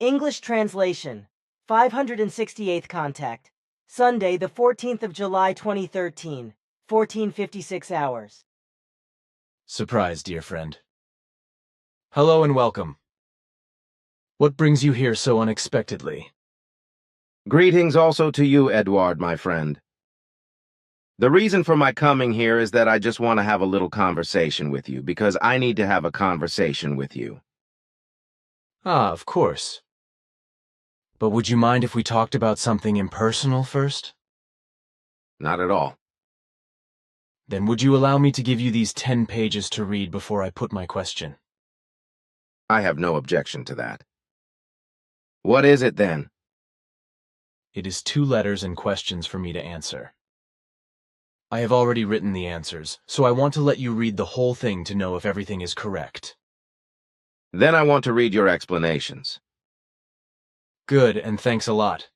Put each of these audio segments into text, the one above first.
English translation. 568th contact. Sunday, the 14th of July, 2013. 14:56 hours. Surprise, dear friend. Hello and welcome. What brings you here so unexpectedly? Greetings also to you, Edward, my friend. The reason for my coming here is that I just want to have a little conversation with you, because I need to have a conversation with you. Ah, of course. But would you mind if we talked about something impersonal first? Not at all. Then would you allow me to give you these 10 pages to read before I put my question? I have no objection to that. What is it, then? It is 2 letters and questions for me to answer. I have already written the answers, so I want to let you read the whole thing to know if everything is correct. Then I want to read your explanations. Good, and thanks a lot.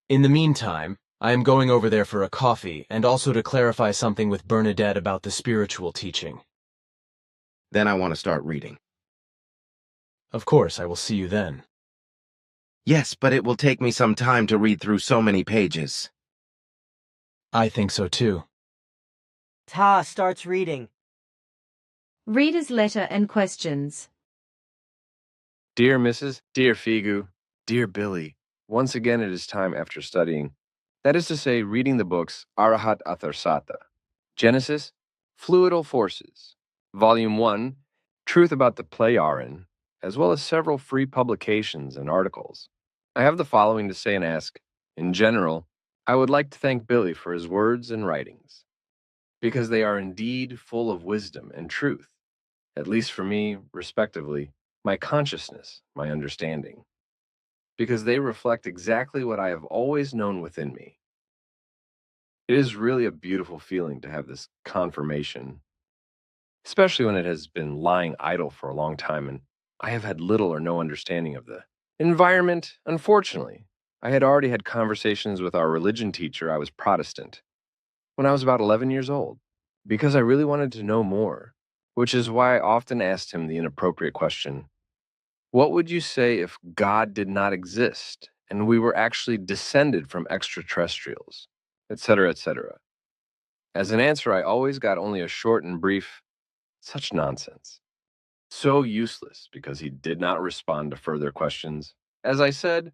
In the meantime, I am going over there for a coffee and also to clarify something with Bernadette about the spiritual teaching. Then I want to start reading. Of course, I will see you then. Yes, but it will take me some time to read through so many pages. I think so too. Ta starts reading. Reader's letter and questions. Dear Mrs., dear Figu, dear Billy, once again it is time after studying. That is to say, reading the books Arahat Atharsata, Genesis, Fluidal Forces, Volume 1, Truth About the Playarin, as well as several free publications and articles. I have the following to say and ask. In general, I would like to thank Billy for his words and writings, because they are indeed full of wisdom and truth, at least for me, respectively, my consciousness, my understanding, because they reflect exactly what I have always known within me. It is really a beautiful feeling to have this confirmation, especially when it has been lying idle for a long time and I have had little or no understanding of the environment. Unfortunately, I had already had conversations with our religion teacher. I was Protestant when I was about 11 years old, because I really wanted to know more, which is why I often asked him the inappropriate question, what would you say if God did not exist and we were actually descended from extraterrestrials, etc., etc.? As an answer, I always got only a short and brief, such nonsense. So useless, because he did not respond to further questions. As I said,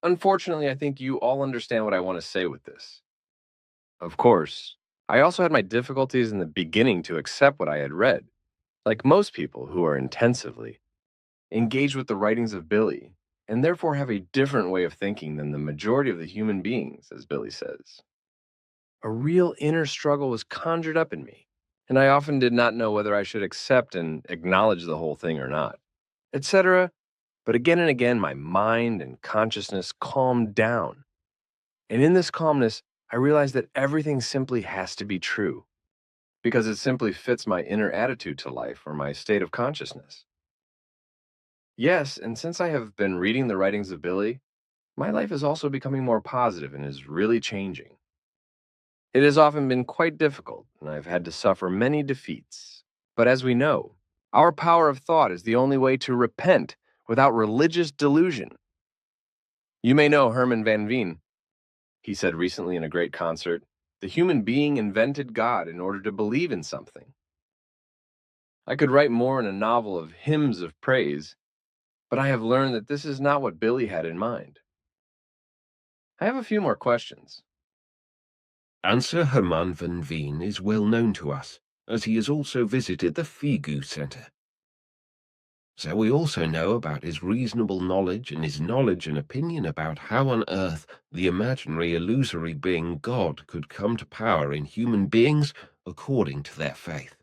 unfortunately, I think you all understand what I want to say with this. Of course, I also had my difficulties in the beginning to accept what I had read. Like most people who are intensively engaged with the writings of Billy, and therefore have a different way of thinking than the majority of the human beings, as Billy says. A real inner struggle was conjured up in me, and I often did not know whether I should accept and acknowledge the whole thing or not, etc. But again and again, my mind and consciousness calmed down. And in this calmness, I realized that everything simply has to be true, because it simply fits my inner attitude to life or my state of consciousness. Yes, and since I have been reading the writings of Billy, my life is also becoming more positive and is really changing. It has often been quite difficult, and I've had to suffer many defeats. But as we know, our power of thought is the only way to repent without religious delusion. You may know Herman van Veen. He said recently in a great concert, the human being invented God in order to believe in something. I could write more in a novel of hymns of praise, but I have learned that this is not what Billy had in mind. I have a few more questions. Answer Herman van Veen is well known to us, as he has also visited the Figu Center. So we also know about his reasonable knowledge and his knowledge and opinion about how on earth the imaginary illusory being God could come to power in human beings according to their faith.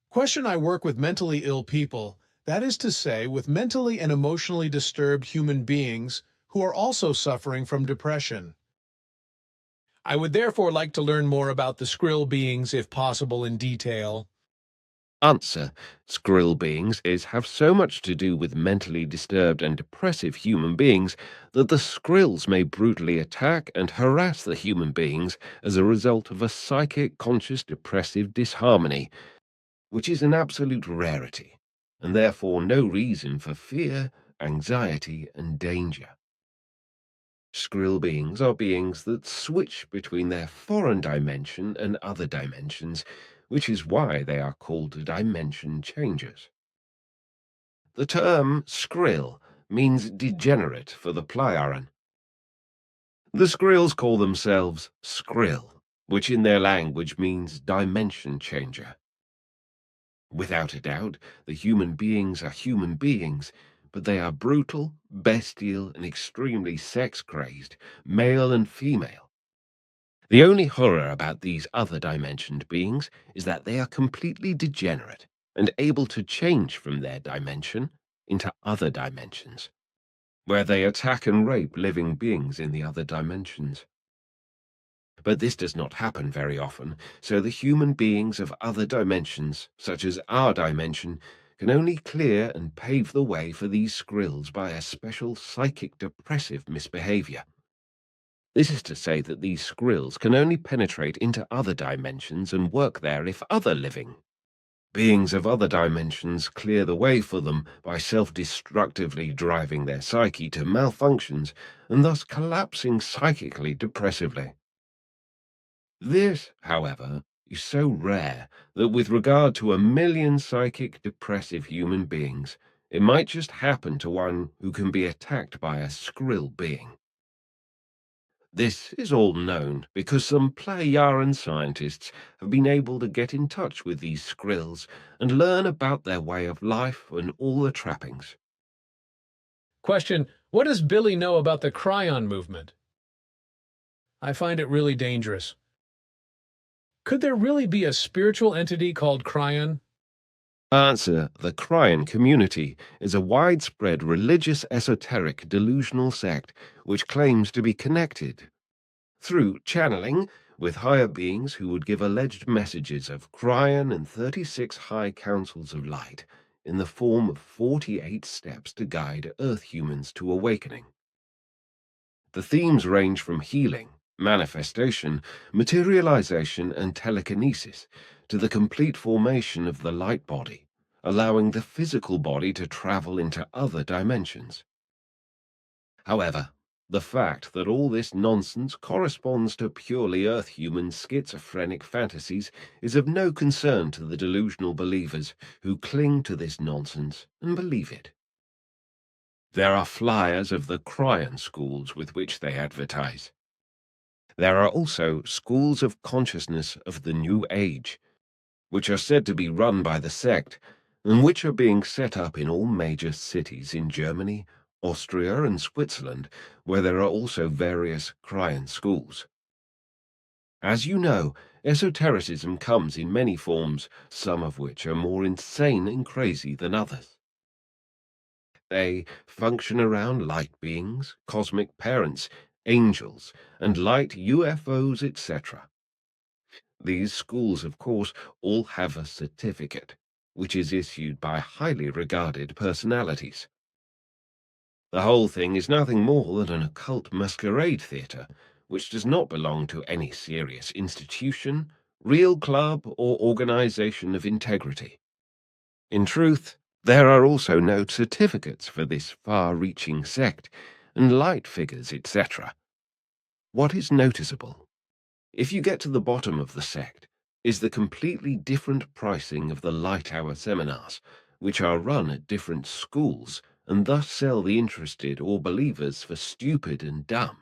Question: I work with mentally ill people, that is to say, with mentally and emotionally disturbed human beings who are also suffering from depression. I would therefore like to learn more about the Skrill beings, if possible, in detail. Answer: Skrill beings have so much to do with mentally disturbed and depressive human beings that the Skrills may brutally attack and harass the human beings as a result of a psychic conscious depressive disharmony, which is an absolute rarity, and therefore no reason for fear, anxiety, and danger. Skrill beings are beings that switch between their foreign dimension and other dimensions, which is why they are called dimension changers. The term Skrill means degenerate for the Plejaren. The Skrills call themselves Skrill, which in their language means dimension changer. Without a doubt, the human beings are human beings, but they are brutal, bestial, and extremely sex-crazed, male and female. The only horror about these other dimensioned beings is that they are completely degenerate and able to change from their dimension into other dimensions, where they attack and rape living beings in the other dimensions. But this does not happen very often, so the human beings of other dimensions, such as our dimension, can only clear and pave the way for these Skrills by a special psychic depressive misbehavior. This is to say that these Skrills can only penetrate into other dimensions and work there if other living beings of other dimensions clear the way for them by self-destructively driving their psyche to malfunctions and thus collapsing psychically depressively. This, however, is so rare that with regard to 1,000,000 psychic depressive human beings, it might just happen to one who can be attacked by a Skrill being. This is all known because some Plejaren scientists have been able to get in touch with these Skrills and learn about their way of life and all the trappings. Question: what does Billy know about the Cryon movement? I find it really dangerous. Could there really be a spiritual entity called Cryon? Answer: the Cryon community is a widespread religious esoteric delusional sect which claims to be connected through channeling with higher beings who would give alleged messages of Cryon and 36 high councils of light in the form of 48 steps to guide Earth humans to awakening. The themes range from healing, manifestation, materialization, and telekinesis to the complete formation of the light body, allowing the physical body to travel into other dimensions. However, the fact that all this nonsense corresponds to purely Earth-human schizophrenic fantasies is of no concern to the delusional believers who cling to this nonsense and believe it. There are flyers of the Cryon schools with which they advertise. There are also schools of consciousness of the New Age, which are said to be run by the sect, and which are being set up in all major cities in Germany, Austria, and Switzerland, where there are also various Cryon schools. As you know, esotericism comes in many forms, some of which are more insane and crazy than others. They function around light beings, cosmic parents, angels, and light UFOs, etc. These schools, of course, all have a certificate, which is issued by highly regarded personalities. The whole thing is nothing more than an occult masquerade theatre, which does not belong to any serious institution, real club, or organization of integrity. In truth, there are also no certificates for this far-reaching sect, and light figures, etc. What is noticeable, if you get to the bottom of the sect, is the completely different pricing of the light hour seminars, which are run at different schools and thus sell the interested or believers for stupid and dumb.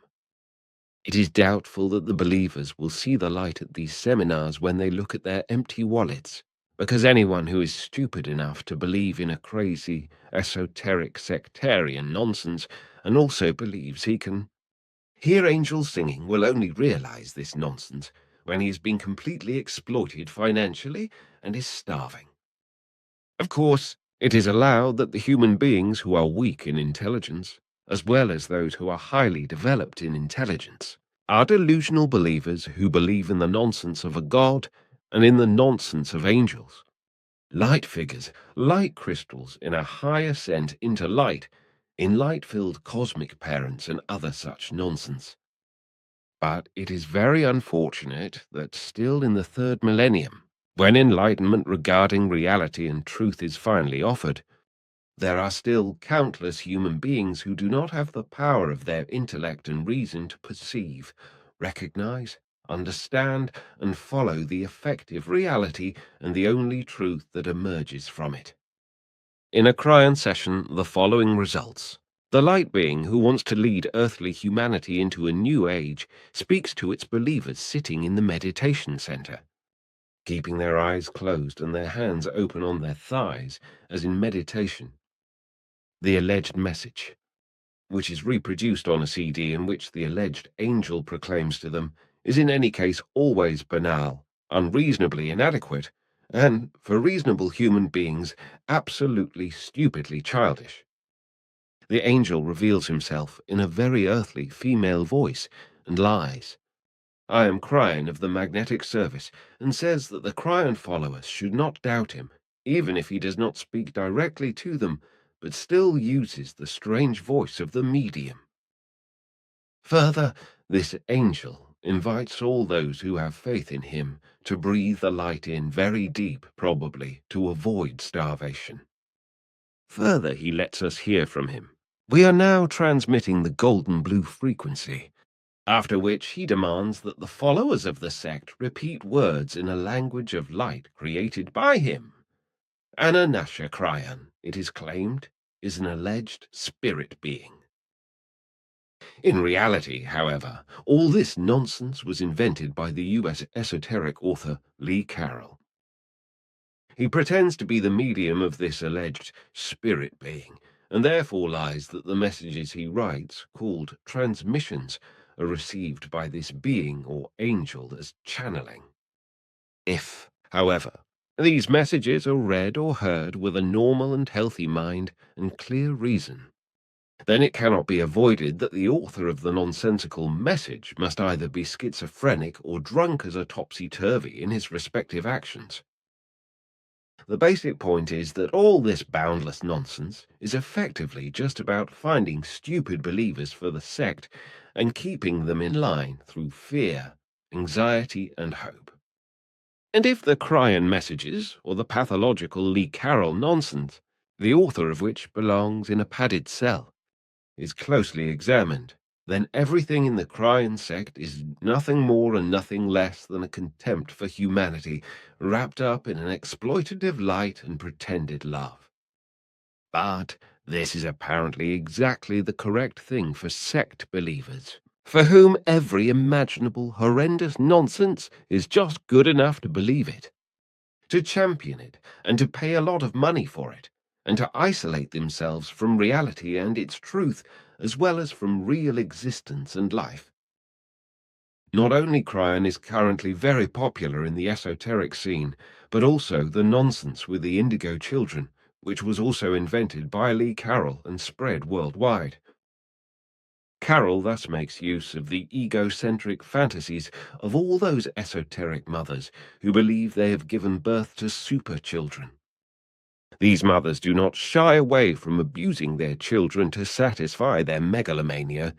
It is doubtful that the believers will see the light at these seminars when they look at their empty wallets, because anyone who is stupid enough to believe in a crazy, esoteric, sectarian nonsense and also believes he can hear angels singing will only realize this nonsense when he has been completely exploited financially and is starving. Of course, it is allowed that the human beings who are weak in intelligence, as well as those who are highly developed in intelligence, are delusional believers who believe in the nonsense of a god and in the nonsense of angels, light figures, light crystals in a high ascent into light, in light-filled cosmic parents and other such nonsense. But it is very unfortunate that still in the third millennium, when enlightenment regarding reality and truth is finally offered, There are still countless human beings who do not have the power of their intellect and reason to perceive, recognize, understand, and follow the effective reality and the only truth that emerges from it. In a Cryon session, the following results. The light being who wants to lead earthly humanity into a new age speaks to its believers sitting in the meditation center, keeping their eyes closed and their hands open on their thighs, as in meditation. The alleged message, which is reproduced on a CD in which the alleged angel proclaims to them, is in any case always banal, unreasonably inadequate, and, for reasonable human beings, absolutely stupidly childish. The angel reveals himself in a very earthly female voice and lies. I am Cryon of the Magnetic Service, and says that the Cryon followers should not doubt him, even if he does not speak directly to them, but still uses the strange voice of the medium. Further, this angel invites all those who have faith in him to breathe the light in very deep, probably, to avoid starvation. Further, he lets us hear from him. We are now transmitting the golden blue frequency, after which he demands that the followers of the sect repeat words in a language of light created by him. Ananasha Cryon, it is claimed, is an alleged spirit being. In reality, however, all this nonsense was invented by the US esoteric author Lee Carroll. He pretends to be the medium of this alleged spirit being, and therefore lies that the messages he writes, called transmissions, are received by this being or angel as channeling. If, however, these messages are read or heard with a normal and healthy mind and clear reason, then it cannot be avoided that the author of the nonsensical message must either be schizophrenic or drunk as a topsy-turvy in his respective actions. The basic point is that all this boundless nonsense is effectively just about finding stupid believers for the sect and keeping them in line through fear, anxiety, and hope. And if the Cryon messages, or the pathological Lee Carroll nonsense, the author of which belongs in a padded cell, is closely examined, then everything in the Cryon sect is nothing more and nothing less than a contempt for humanity wrapped up in an exploitative light and pretended love. But this is apparently exactly the correct thing for sect believers, for whom every imaginable horrendous nonsense is just good enough to believe it, to champion it, and to pay a lot of money for it, and to isolate themselves from reality and its truth, as well as from real existence and life. Not only Cryon is currently very popular in the esoteric scene, but also the nonsense with the indigo children, which was also invented by Lee Carroll and spread worldwide. Carroll thus makes use of the egocentric fantasies of all those esoteric mothers who believe they have given birth to super children. These mothers do not shy away from abusing their children to satisfy their megalomania,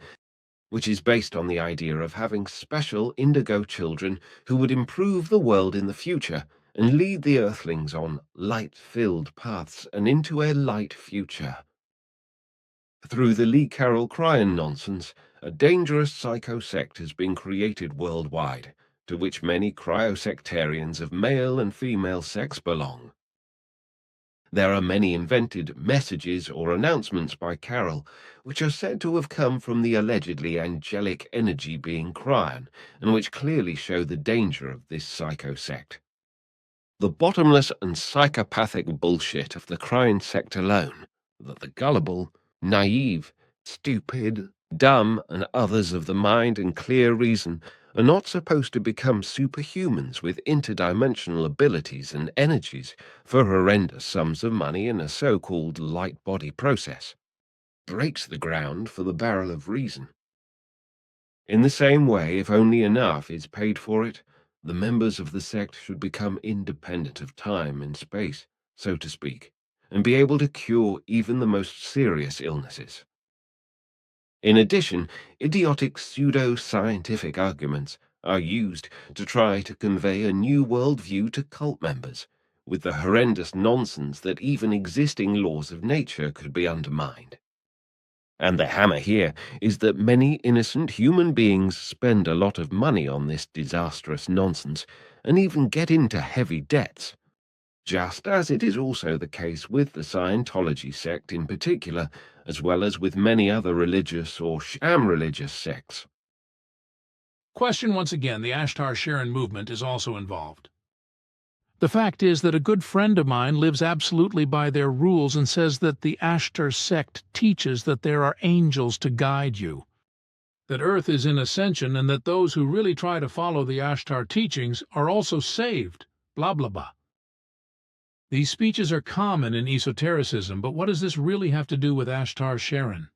which is based on the idea of having special indigo children who would improve the world in the future and lead the earthlings on light-filled paths and into a light future. Through the Lee Carroll Cryon nonsense, a dangerous psycho-sect has been created worldwide, to which many cryosectarians of male and female sex belong. There are many invented messages or announcements by Carroll, which are said to have come from the allegedly angelic energy being Cryon, and which clearly show the danger of this psycho-sect. The bottomless and psychopathic bullshit of the Cryon sect alone, that the gullible, naive, stupid, dumb, and others of the mind and clear reason are not supposed to become superhumans with interdimensional abilities and energies for horrendous sums of money in a so-called light body process, breaks the ground for the barrel of reason. In the same way, if only enough is paid for it, the members of the sect should become independent of time and space, so to speak, and be able to cure even the most serious illnesses. In addition, idiotic pseudo-scientific arguments are used to try to convey a new worldview to cult members, with the horrendous nonsense that even existing laws of nature could be undermined. And the hammer here is that many innocent human beings spend a lot of money on this disastrous nonsense and even get into heavy debts, just as it is also the case with the Scientology sect in particular, as well as with many other religious or sham-religious sects. Question once again, the Ashtar Sharon movement is also involved. The fact is that a good friend of mine lives absolutely by their rules and says that the Ashtar sect teaches that there are angels to guide you, that Earth is in ascension, and that those who really try to follow the Ashtar teachings are also saved, blah blah blah. These speeches are common in esotericism, but what does this really have to do with Ashtar Sharon?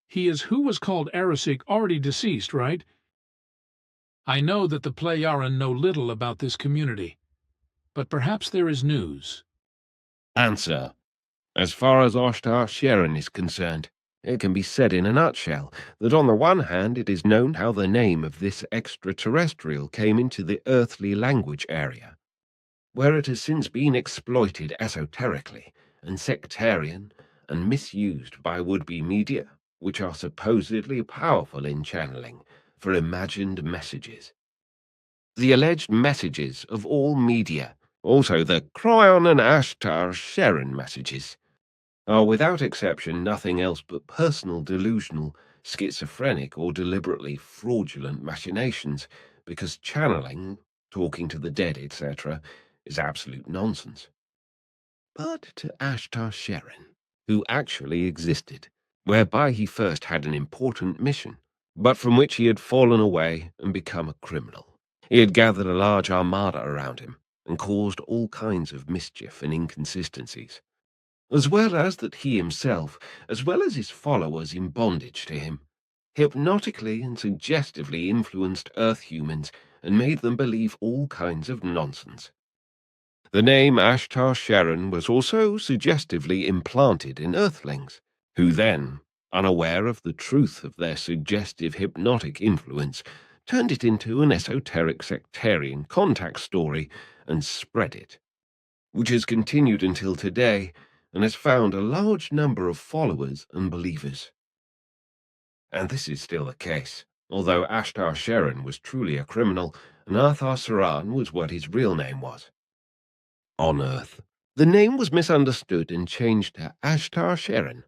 He is who was called Arasik, already deceased, right? I know that the Playaran know little about this community, but perhaps there is news. Answer. As far as Ashtar Sharon is concerned, it can be said in a nutshell that on the one hand it is known how the name of this extraterrestrial came into the earthly language area, where it has since been exploited esoterically and sectarian and misused by would-be media, which are supposedly powerful in channeling for imagined messages. The alleged messages of all media, also the Kryon and Ashtar Sharon messages, are without exception nothing else but personal delusional, schizophrenic or deliberately fraudulent machinations, because channeling, talking to the dead, etc., is absolute nonsense. But to Ashtar Sharon, who actually existed, whereby he first had an important mission, but from which he had fallen away and become a criminal. He had gathered a large armada around him and caused all kinds of mischief and inconsistencies, as well as that he himself, as well as his followers in bondage to him, hypnotically and suggestively influenced Earth humans and made them believe all kinds of nonsense. The name Ashtar Sharon was also suggestively implanted in Earthlings, who then, unaware of the truth of their suggestive hypnotic influence, turned it into an esoteric sectarian contact story and spread it, which has continued until today and has found a large number of followers and believers. And this is still the case, although Ashtar Sharon was truly a criminal and Arthur Saran was what his real name was. On Earth, the name was misunderstood and changed to Ashtar Sharon.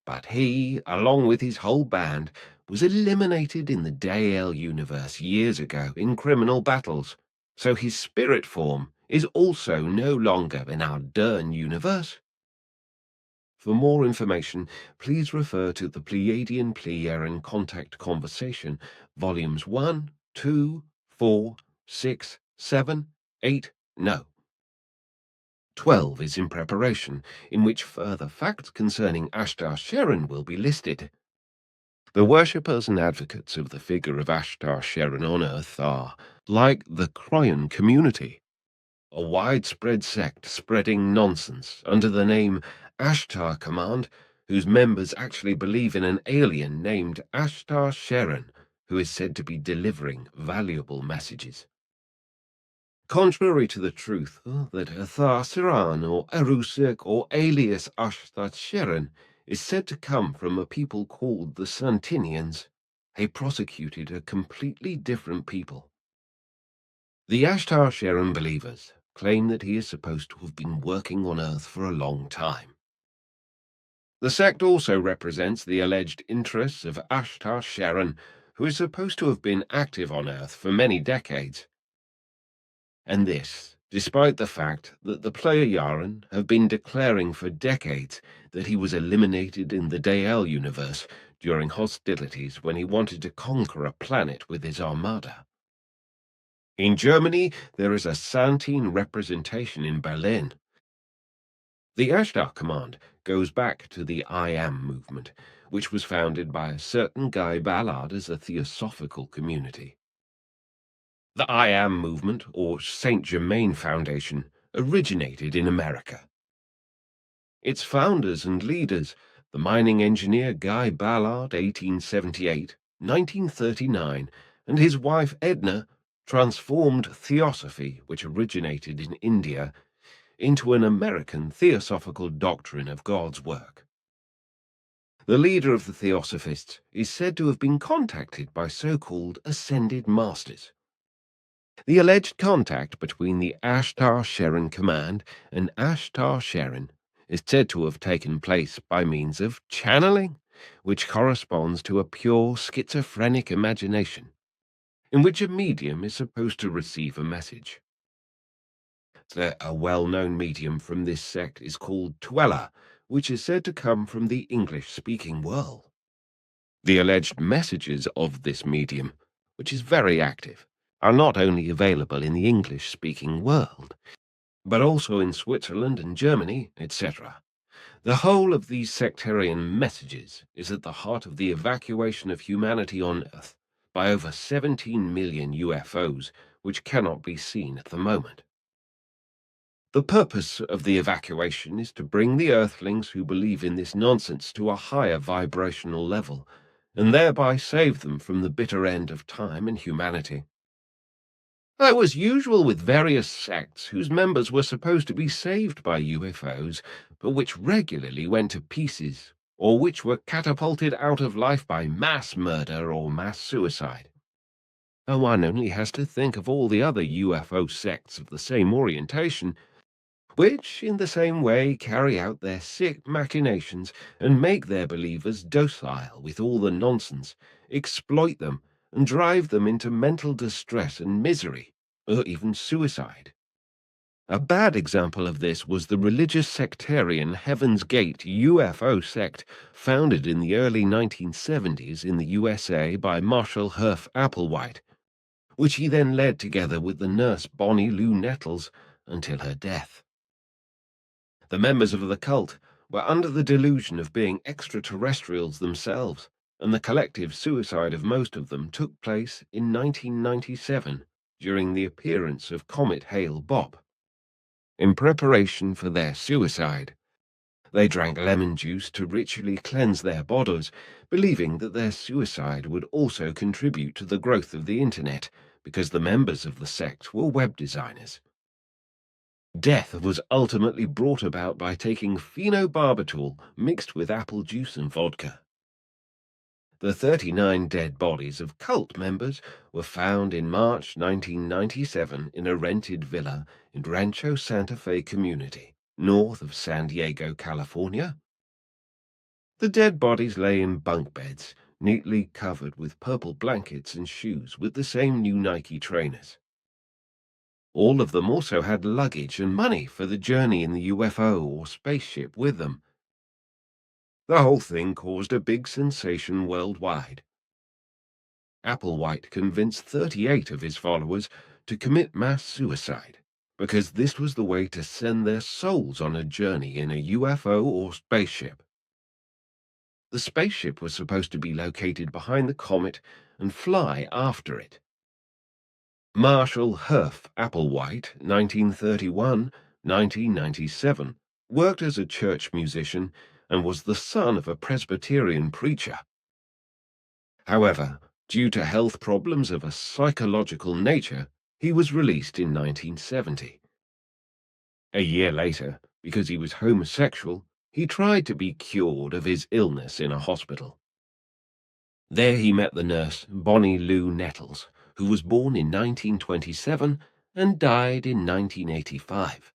But he, along with his whole band, was eliminated in the Dale universe years ago in criminal battles, so his spirit form is also no longer in our Dern universe. For more information, please refer to the Pleiadian-Playaran Contact Conversation, Volumes 1, 2, 4, 6, 7, 8, no. 12 is in preparation, in which further facts concerning Ashtar Sharon will be listed. The worshippers and advocates of the figure of Ashtar Sharon on Earth are, like the Kryon community, a widespread sect spreading nonsense under the name Ashtar Command, whose members actually believe in an alien named Ashtar Sharon, who is said to be delivering valuable messages. Contrary to the truth that Arthur Saran or Arusik or alias Ashtar Sharon is said to come from a people called the Santinians, they prosecuted a completely different people. The Ashtar Sharon believers claim that he is supposed to have been working on Earth for a long time. The sect also represents the alleged interests of Ashtar Sharon, who is supposed to have been active on Earth for many decades. And this, despite the fact that the Playaran have been declaring for decades that he was eliminated in the Dale universe during hostilities when he wanted to conquer a planet with his armada. In Germany, there is a Santine representation in Berlin. The Ashtar Command goes back to the I Am movement, which was founded by a certain Guy Ballard as a theosophical community. The I Am movement, or Saint Germain Foundation, originated in America. Its founders and leaders, the mining engineer Guy Ballard, 1878, 1939, and his wife Edna, transformed theosophy, which originated in India, into an American theosophical doctrine of God's work. The leader of the Theosophists is said to have been contacted by so-called ascended masters. The alleged contact between the Ashtar-Sharon Command and Ashtar-Sharon is said to have taken place by means of channeling, which corresponds to a pure schizophrenic imagination, in which a medium is supposed to receive a message. A well-known medium from this sect is called Tuella, which is said to come from the English-speaking world. The alleged messages of this medium, which is very active, are not only available in the English-speaking world, but also in Switzerland and Germany, etc. The whole of these sectarian messages is at the heart of the evacuation of humanity on Earth by over 17 million UFOs, which cannot be seen at the moment. The purpose of the evacuation is to bring the Earthlings who believe in this nonsense to a higher vibrational level, and thereby save them from the bitter end of time and humanity. It was usual with various sects whose members were supposed to be saved by UFOs, but which regularly went to pieces, or which were catapulted out of life by mass murder or mass suicide. One only has to think of all the other UFO sects of the same orientation, which in the same way carry out their sick machinations and make their believers docile with all the nonsense, exploit them, and drive them into mental distress and misery, or even suicide. A bad example of this was the religious sectarian Heaven's Gate UFO sect founded in the early 1970s in the USA by Marshall Herff Applewhite, which he then led together with the nurse Bonnie Lou Nettles until her death. The members of the cult were under the delusion of being extraterrestrials themselves, and the collective suicide of most of them took place in 1997 during the appearance of Comet Hale-Bopp. In preparation for their suicide, they drank lemon juice to ritually cleanse their bodies, believing that their suicide would also contribute to the growth of the internet, because the members of the sect were web designers. Death was ultimately brought about by taking phenobarbital mixed with apple juice and vodka. The 39 dead bodies of cult members were found in March 1997 in a rented villa in Rancho Santa Fe community, north of San Diego, California. The dead bodies lay in bunk beds, neatly covered with purple blankets and shoes with the same new Nike trainers. All of them also had luggage and money for the journey in the UFO or spaceship with them. The whole thing caused a big sensation worldwide. Applewhite convinced 38 of his followers to commit mass suicide, because this was the way to send their souls on a journey in a UFO or spaceship. The spaceship was supposed to be located behind the comet and fly after it. Marshall Herff Applewhite, 1931-1997, worked as a church musician and was the son of a Presbyterian preacher. However, due to health problems of a psychological nature, he was released in 1970. A year later, because he was homosexual, he tried to be cured of his illness in a hospital. There he met the nurse Bonnie Lou Nettles, who was born in 1927 and died in 1985.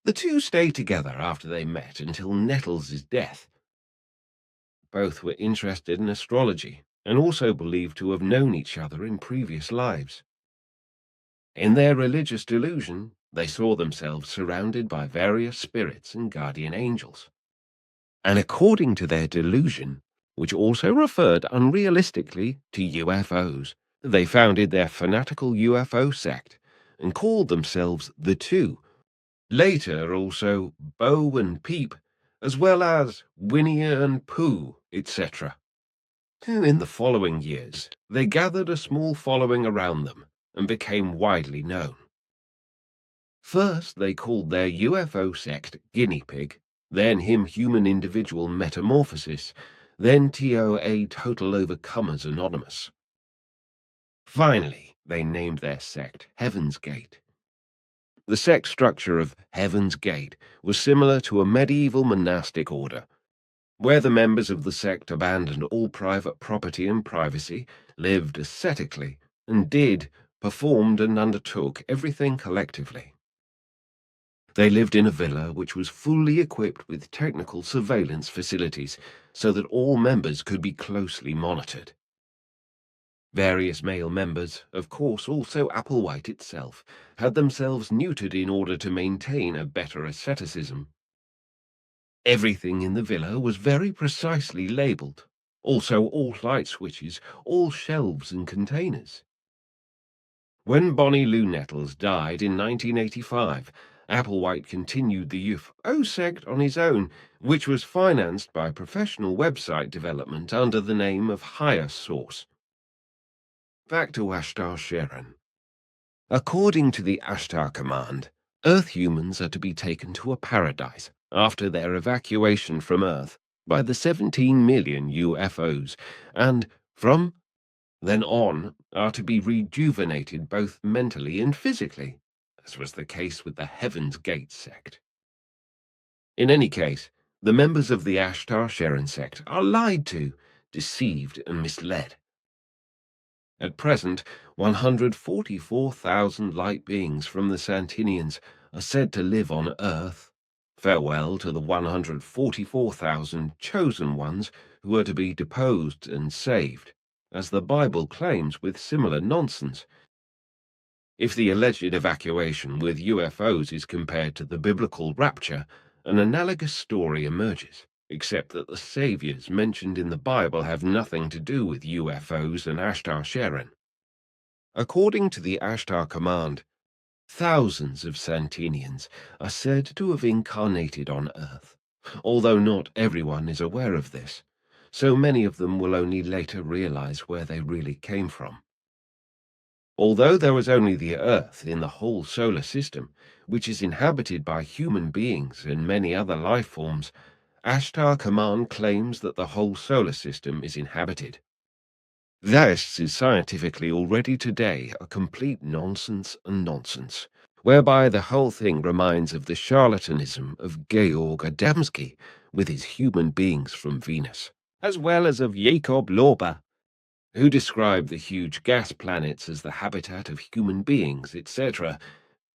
The two stayed together after they met until Nettles' death. Both were interested in astrology and also believed to have known each other in previous lives. In their religious delusion, they saw themselves surrounded by various spirits and guardian angels. And according to their delusion, which also referred unrealistically to UFOs, they founded their fanatical UFO sect and called themselves the Two, later also Bo and Peep, as well as Winnie and Pooh, etc. In the following years, they gathered a small following around them and became widely known. First, they called their UFO sect Guinea Pig, then Him Human Individual Metamorphosis, then TOA Total Overcomers Anonymous. Finally, they named their sect Heaven's Gate. The sect structure of Heaven's Gate was similar to a medieval monastic order, where the members of the sect abandoned all private property and privacy, lived ascetically, and performed and undertook everything collectively. They lived in a villa which was fully equipped with technical surveillance facilities so that all members could be closely monitored. Various male members, of course also Applewhite itself, had themselves neutered in order to maintain a better asceticism. Everything in the villa was very precisely labelled, also all light switches, all shelves and containers. When Bonnie Lou Nettles died in 1985, Applewhite continued the UFO sect on his own, which was financed by professional website development under the name of Higher Source. Back to Ashtar Sharon. According to the Ashtar Command, Earth humans are to be taken to a paradise after their evacuation from Earth by the 17 million UFOs, and from then on are to be rejuvenated both mentally and physically, as was the case with the Heaven's Gate sect. In any case, the members of the Ashtar Sharon sect are lied to, deceived and misled. At present, 144,000 light beings from the Santinians are said to live on Earth. Farewell to the 144,000 chosen ones who are to be deposed and saved, as the Bible claims with similar nonsense. If the alleged evacuation with UFOs is compared to the biblical rapture, an analogous story emerges, except that the saviors mentioned in the Bible have nothing to do with UFOs and Ashtar Sharon. According to the Ashtar Command, thousands of Santinians are said to have incarnated on Earth, although not everyone is aware of this, so many of them will only later realize where they really came from. Although there was only the Earth in the whole solar system, which is inhabited by human beings and many other life forms, Ashtar Command claims that the whole solar system is inhabited. This is scientifically already today a complete nonsense, whereby the whole thing reminds of the charlatanism of Georg Adamski with his human beings from Venus, as well as of Jacob Lorber, who described the huge gas planets as the habitat of human beings, etc.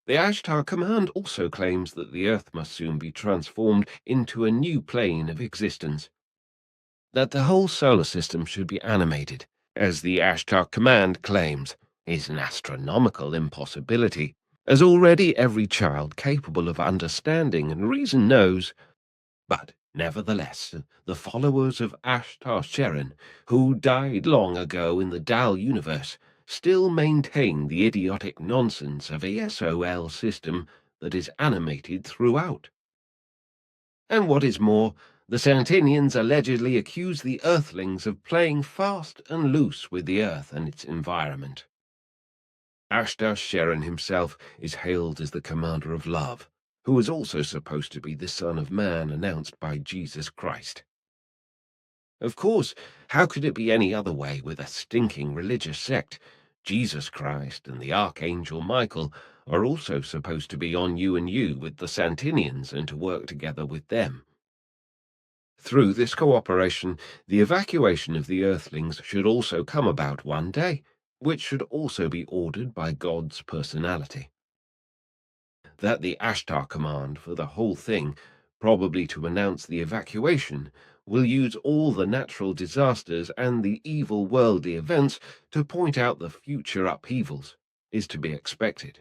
The Ashtar Command also claims that the Earth must soon be transformed into a new plane of existence, that the whole solar system should be animated, as the Ashtar Command claims, is an astronomical impossibility, as already every child capable of understanding and reason knows. But nevertheless, the followers of Ashtar Sharon, who died long ago in the Dal universe, still maintain the idiotic nonsense of a SOL system that is animated throughout. And what is more, the Santinians allegedly accuse the Earthlings of playing fast and loose with the Earth and its environment. Ashtar Sharon himself is hailed as the commander of love, who is also supposed to be the Son of Man announced by Jesus Christ. Of course, how could it be any other way with a stinking religious sect? Jesus Christ and the Archangel Michael are also supposed to be on you and you with the Santinians and to work together with them. Through this cooperation, the evacuation of the Earthlings should also come about one day, which should also be ordered by God's personality. That the Ashtar Command for the whole thing, probably to announce the evacuation, will use all the natural disasters and the evil worldly events to point out the future upheavals, is to be expected.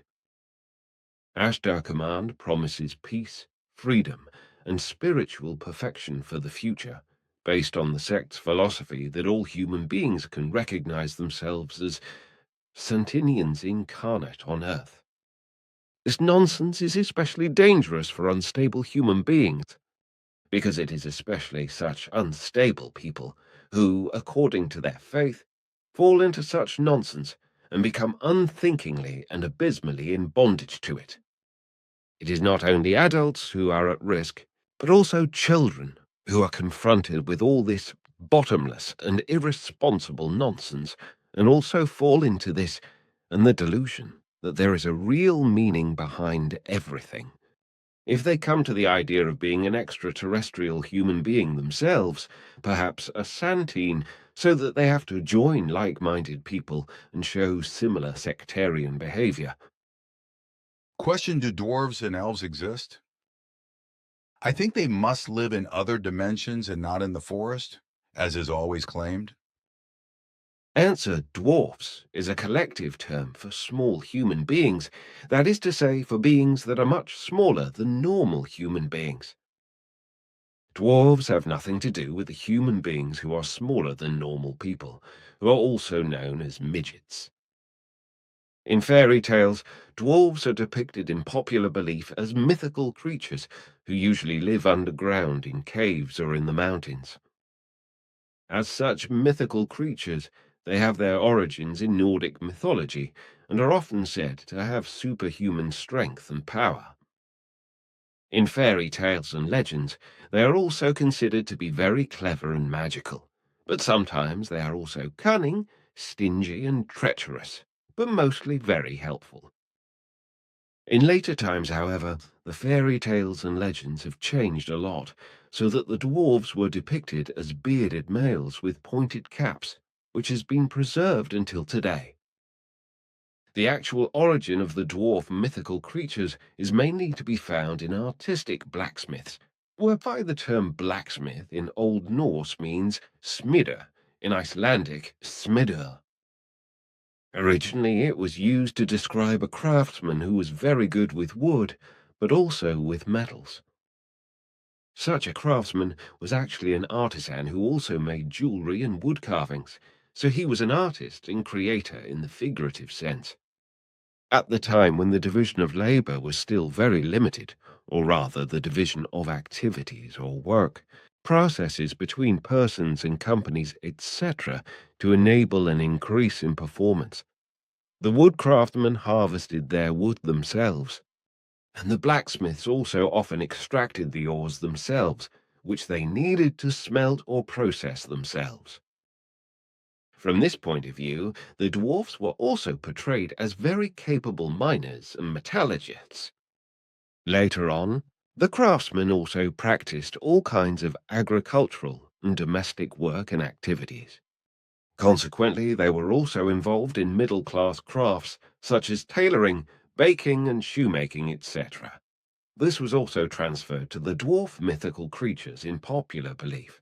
Ashtar Command promises peace, freedom, and spiritual perfection for the future, based on the sect's philosophy that all human beings can recognize themselves as Santinians incarnate on Earth. This nonsense is especially dangerous for unstable human beings, because it is especially such unstable people who, according to their faith, fall into such nonsense and become unthinkingly and abysmally in bondage to it. It is not only adults who are at risk, but also children who are confronted with all this bottomless and irresponsible nonsense and also fall into this and the delusion that there is a real meaning behind everything. If they come to the idea of being an extraterrestrial human being themselves, perhaps a Santine, so that they have to join like-minded people and show similar sectarian behavior. Question: do dwarves and elves exist? I think they must live in other dimensions and not in the forest, as is always claimed. Answer: dwarfs is a collective term for small human beings, that is to say, for beings that are much smaller than normal human beings. Dwarves have nothing to do with the human beings who are smaller than normal people, who are also known as midgets. In fairy tales, dwarves are depicted in popular belief as mythical creatures who usually live underground in caves or in the mountains. As such mythical creatures, they have their origins in Nordic mythology and are often said to have superhuman strength and power. In fairy tales and legends, they are also considered to be very clever and magical, but sometimes they are also cunning, stingy, and treacherous, but mostly very helpful. In later times, however, the fairy tales and legends have changed a lot, so that the dwarves were depicted as bearded males with pointed caps, which has been preserved until today. The actual origin of the dwarf mythical creatures is mainly to be found in artistic blacksmiths, whereby the term blacksmith in Old Norse means smidder, in Icelandic smidur. Originally, it was used to describe a craftsman who was very good with wood, but also with metals. Such a craftsman was actually an artisan who also made jewelry and wood carvings, so he was an artist and creator in the figurative sense. At the time when the division of labor was still very limited, or rather the division of activities or work, processes between persons and companies, etc., to enable an increase in performance. The woodcraftsmen harvested their wood themselves, and the blacksmiths also often extracted the ores themselves, which they needed to smelt or process themselves. From this point of view, the dwarfs were also portrayed as very capable miners and metallurgists. Later on, the craftsmen also practiced all kinds of agricultural and domestic work and activities. Consequently, they were also involved in middle-class crafts such as tailoring, baking, and shoemaking, etc. This was also transferred to the dwarf mythical creatures in popular belief.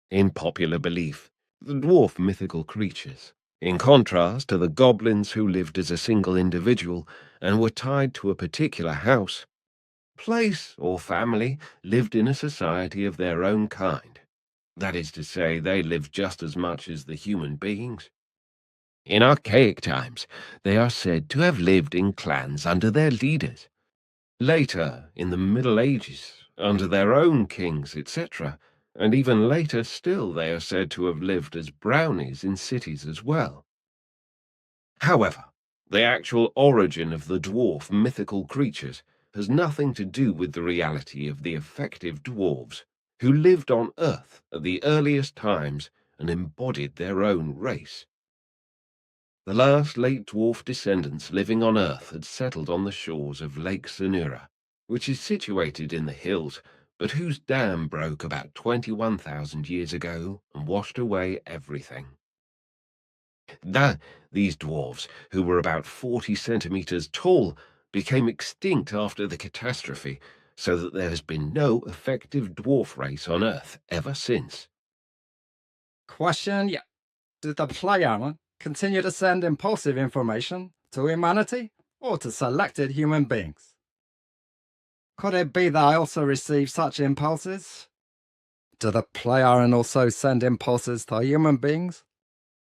In popular belief, the dwarf mythical creatures, in contrast to the goblins who lived as a single individual and were tied to a particular house, place, or family, lived in a society of their own kind. That is to say, they lived just as much as the human beings. In archaic times, they are said to have lived in clans under their leaders. Later, in the Middle Ages, under their own kings, etc., and even later still they are said to have lived as brownies in cities as well. However, the actual origin of the dwarf mythical creatures has nothing to do with the reality of the effective dwarves who lived on Earth at the earliest times and embodied their own race. The last late dwarf descendants living on Earth had settled on the shores of Lake Sonura, which is situated in the hills, but whose dam broke about 21,000 years ago and washed away everything. These dwarves, who were about 40 centimeters tall, became extinct after the catastrophe, so that there has been no effective dwarf race on Earth ever since. Question: did the player continue to send impulsive information to humanity or to selected human beings? Could it be that I also received such impulses? Do the player also send impulses to human beings,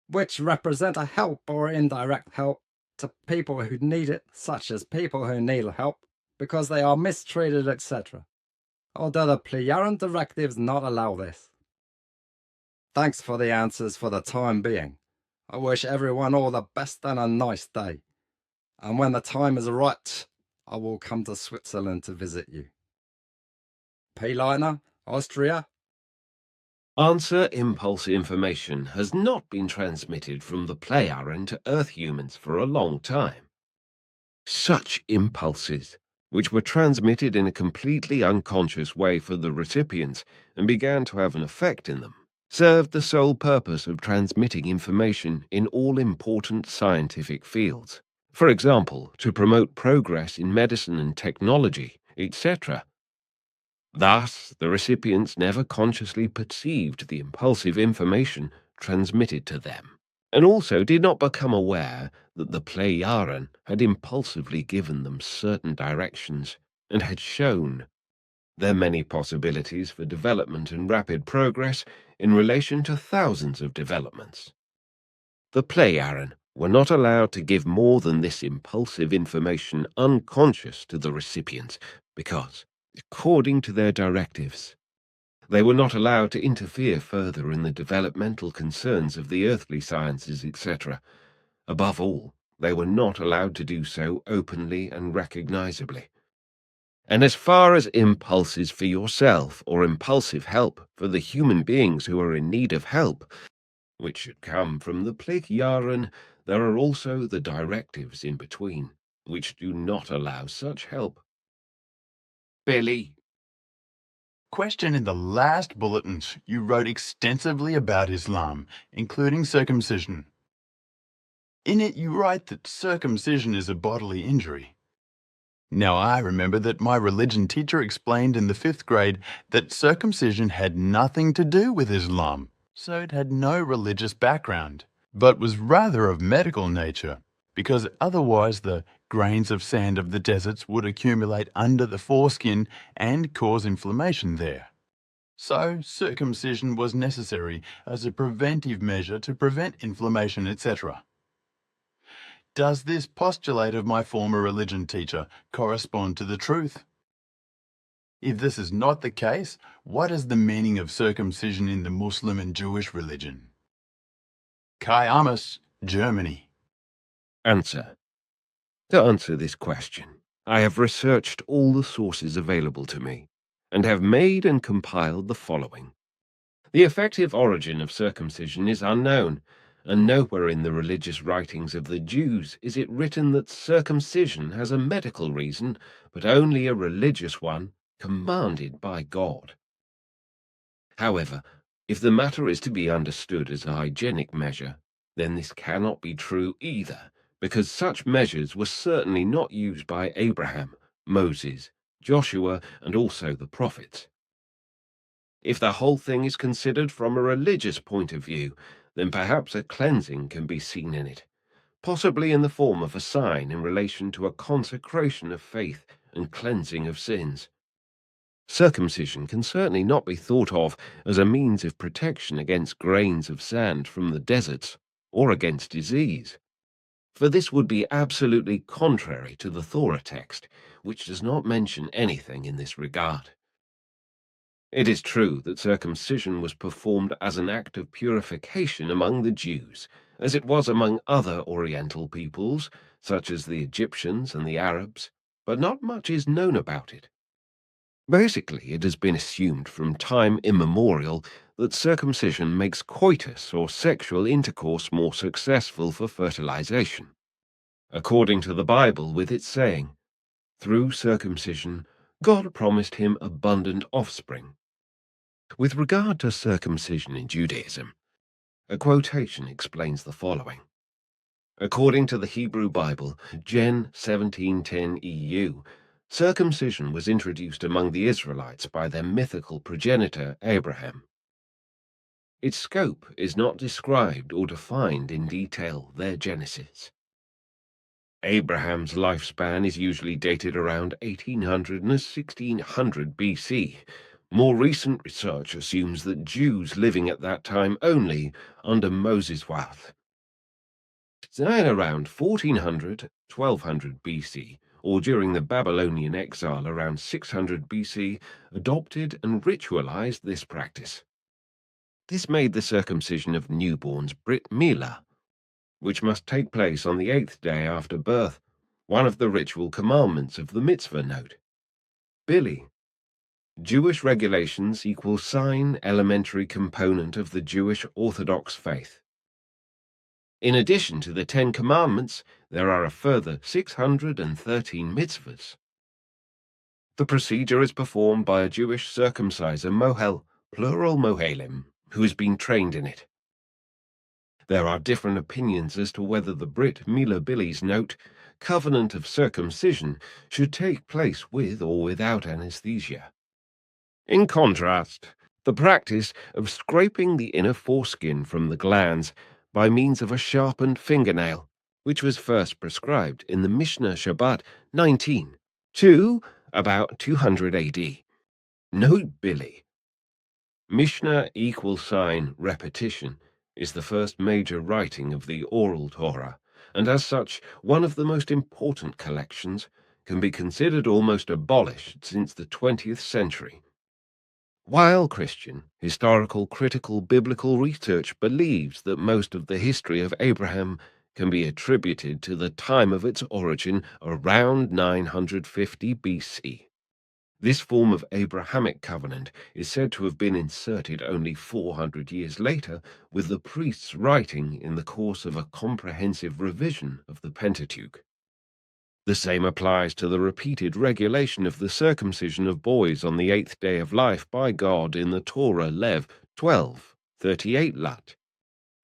which represent a help or indirect help to people who need it, such as people who need help because they are mistreated, etc.? Or do the Plejaren directives not allow this? Thanks for the answers for the time being. I wish everyone all the best and a nice day. And when the time is right, I will come to Switzerland to visit you. P. Leitner, Austria, Answer impulse information has not been transmitted from the Pleiaren to Earth humans for a long time. Such impulses, which were transmitted in a completely unconscious way for the recipients and began to have an effect in them, served the sole purpose of transmitting information in all important scientific fields. For example, to promote progress in medicine and technology, etc. Thus, the recipients never consciously perceived the impulsive information transmitted to them, and also did not become aware that the Pleiaren had impulsively given them certain directions and had shown their many possibilities for development and rapid progress in relation to thousands of developments. The Pleiaren were not allowed to give more than this impulsive information unconscious to the recipients because, according to their directives, they were not allowed to interfere further in the developmental concerns of the earthly sciences, etc. Above all, they were not allowed to do so openly and recognizably. And as far as impulses for yourself or impulsive help for the human beings who are in need of help, which should come from the Pleiaren, there are also the directives in between, which do not allow such help. Billy. Question: in the last bulletins, you wrote extensively about Islam, including circumcision. In it, you write that circumcision is a bodily injury. Now, I remember that my religion teacher explained in the 5th grade that circumcision had nothing to do with Islam, so it had no religious background, but was rather of medical nature, because otherwise the grains of sand of the deserts would accumulate under the foreskin and cause inflammation there. So, circumcision was necessary as a preventive measure to prevent inflammation, etc. Does this postulate of my former religion teacher correspond to the truth? If this is not the case, what is the meaning of circumcision in the Muslim and Jewish religion? Kai Amos, Germany. Answer. To answer this question, I have researched all the sources available to me, and have made and compiled the following. The effective origin of circumcision is unknown, and nowhere in the religious writings of the Jews is it written that circumcision has a medical reason, but only a religious one, commanded by God. However, if the matter is to be understood as a hygienic measure, then this cannot be true either, because such measures were certainly not used by Abraham, Moses, Joshua, and also the prophets. If the whole thing is considered from a religious point of view, then perhaps a cleansing can be seen in it, possibly in the form of a sign in relation to a consecration of faith and cleansing of sins. Circumcision can certainly not be thought of as a means of protection against grains of sand from the deserts or against disease, for this would be absolutely contrary to the Torah text, which does not mention anything in this regard. It is true that circumcision was performed as an act of purification among the Jews, as it was among other Oriental peoples, such as the Egyptians and the Arabs, but not much is known about it. Basically, it has been assumed from time immemorial that circumcision makes coitus or sexual intercourse more successful for fertilization. According to the Bible, with its saying, "Through circumcision, God promised him abundant offspring." With regard to circumcision in Judaism, a quotation explains the following. According to the Hebrew Bible, Gen 1710 EU, circumcision was introduced among the Israelites by their mythical progenitor Abraham. Its scope is not described or defined in detail their genesis. Abraham's lifespan is usually dated around 1800 and 1600 BC. More recent research assumes that Jews living at that time only under Moses' Wath. Then around 1400, 1200 BC, or during the Babylonian exile around 600 BC, adopted and ritualized this practice. This made the circumcision of newborns Brit Milah, which must take place on the 8th day after birth, one of the ritual commandments of the mitzvah note. Billy. Jewish regulations equal sign elementary component of the Jewish Orthodox faith. In addition to the 10 Commandments, there are a further 613 mitzvahs. The procedure is performed by a Jewish circumciser mohel, plural mohelim, who has been trained in it. There are different opinions as to whether the Brit Milah Billy's note, covenant of circumcision, should take place with or without anesthesia. In contrast, the practice of scraping the inner foreskin from the glands by means of a sharpened fingernail, which was first prescribed in the Mishnah Shabbat 19 to about 200 AD. Note Billy. Mishnah equal sign repetition is the first major writing of the oral Torah, and as such, one of the most important collections, can be considered almost abolished since the 20th century. While Christian, historical critical biblical research believes that most of the history of Abraham can be attributed to the time of its origin around 950 BC. This form of Abrahamic covenant is said to have been inserted only 400 years later, with the priests writing in the course of a comprehensive revision of the Pentateuch. The same applies to the repeated regulation of the circumcision of boys on the 8th day of life by God in the Torah Lev 12:38 lat,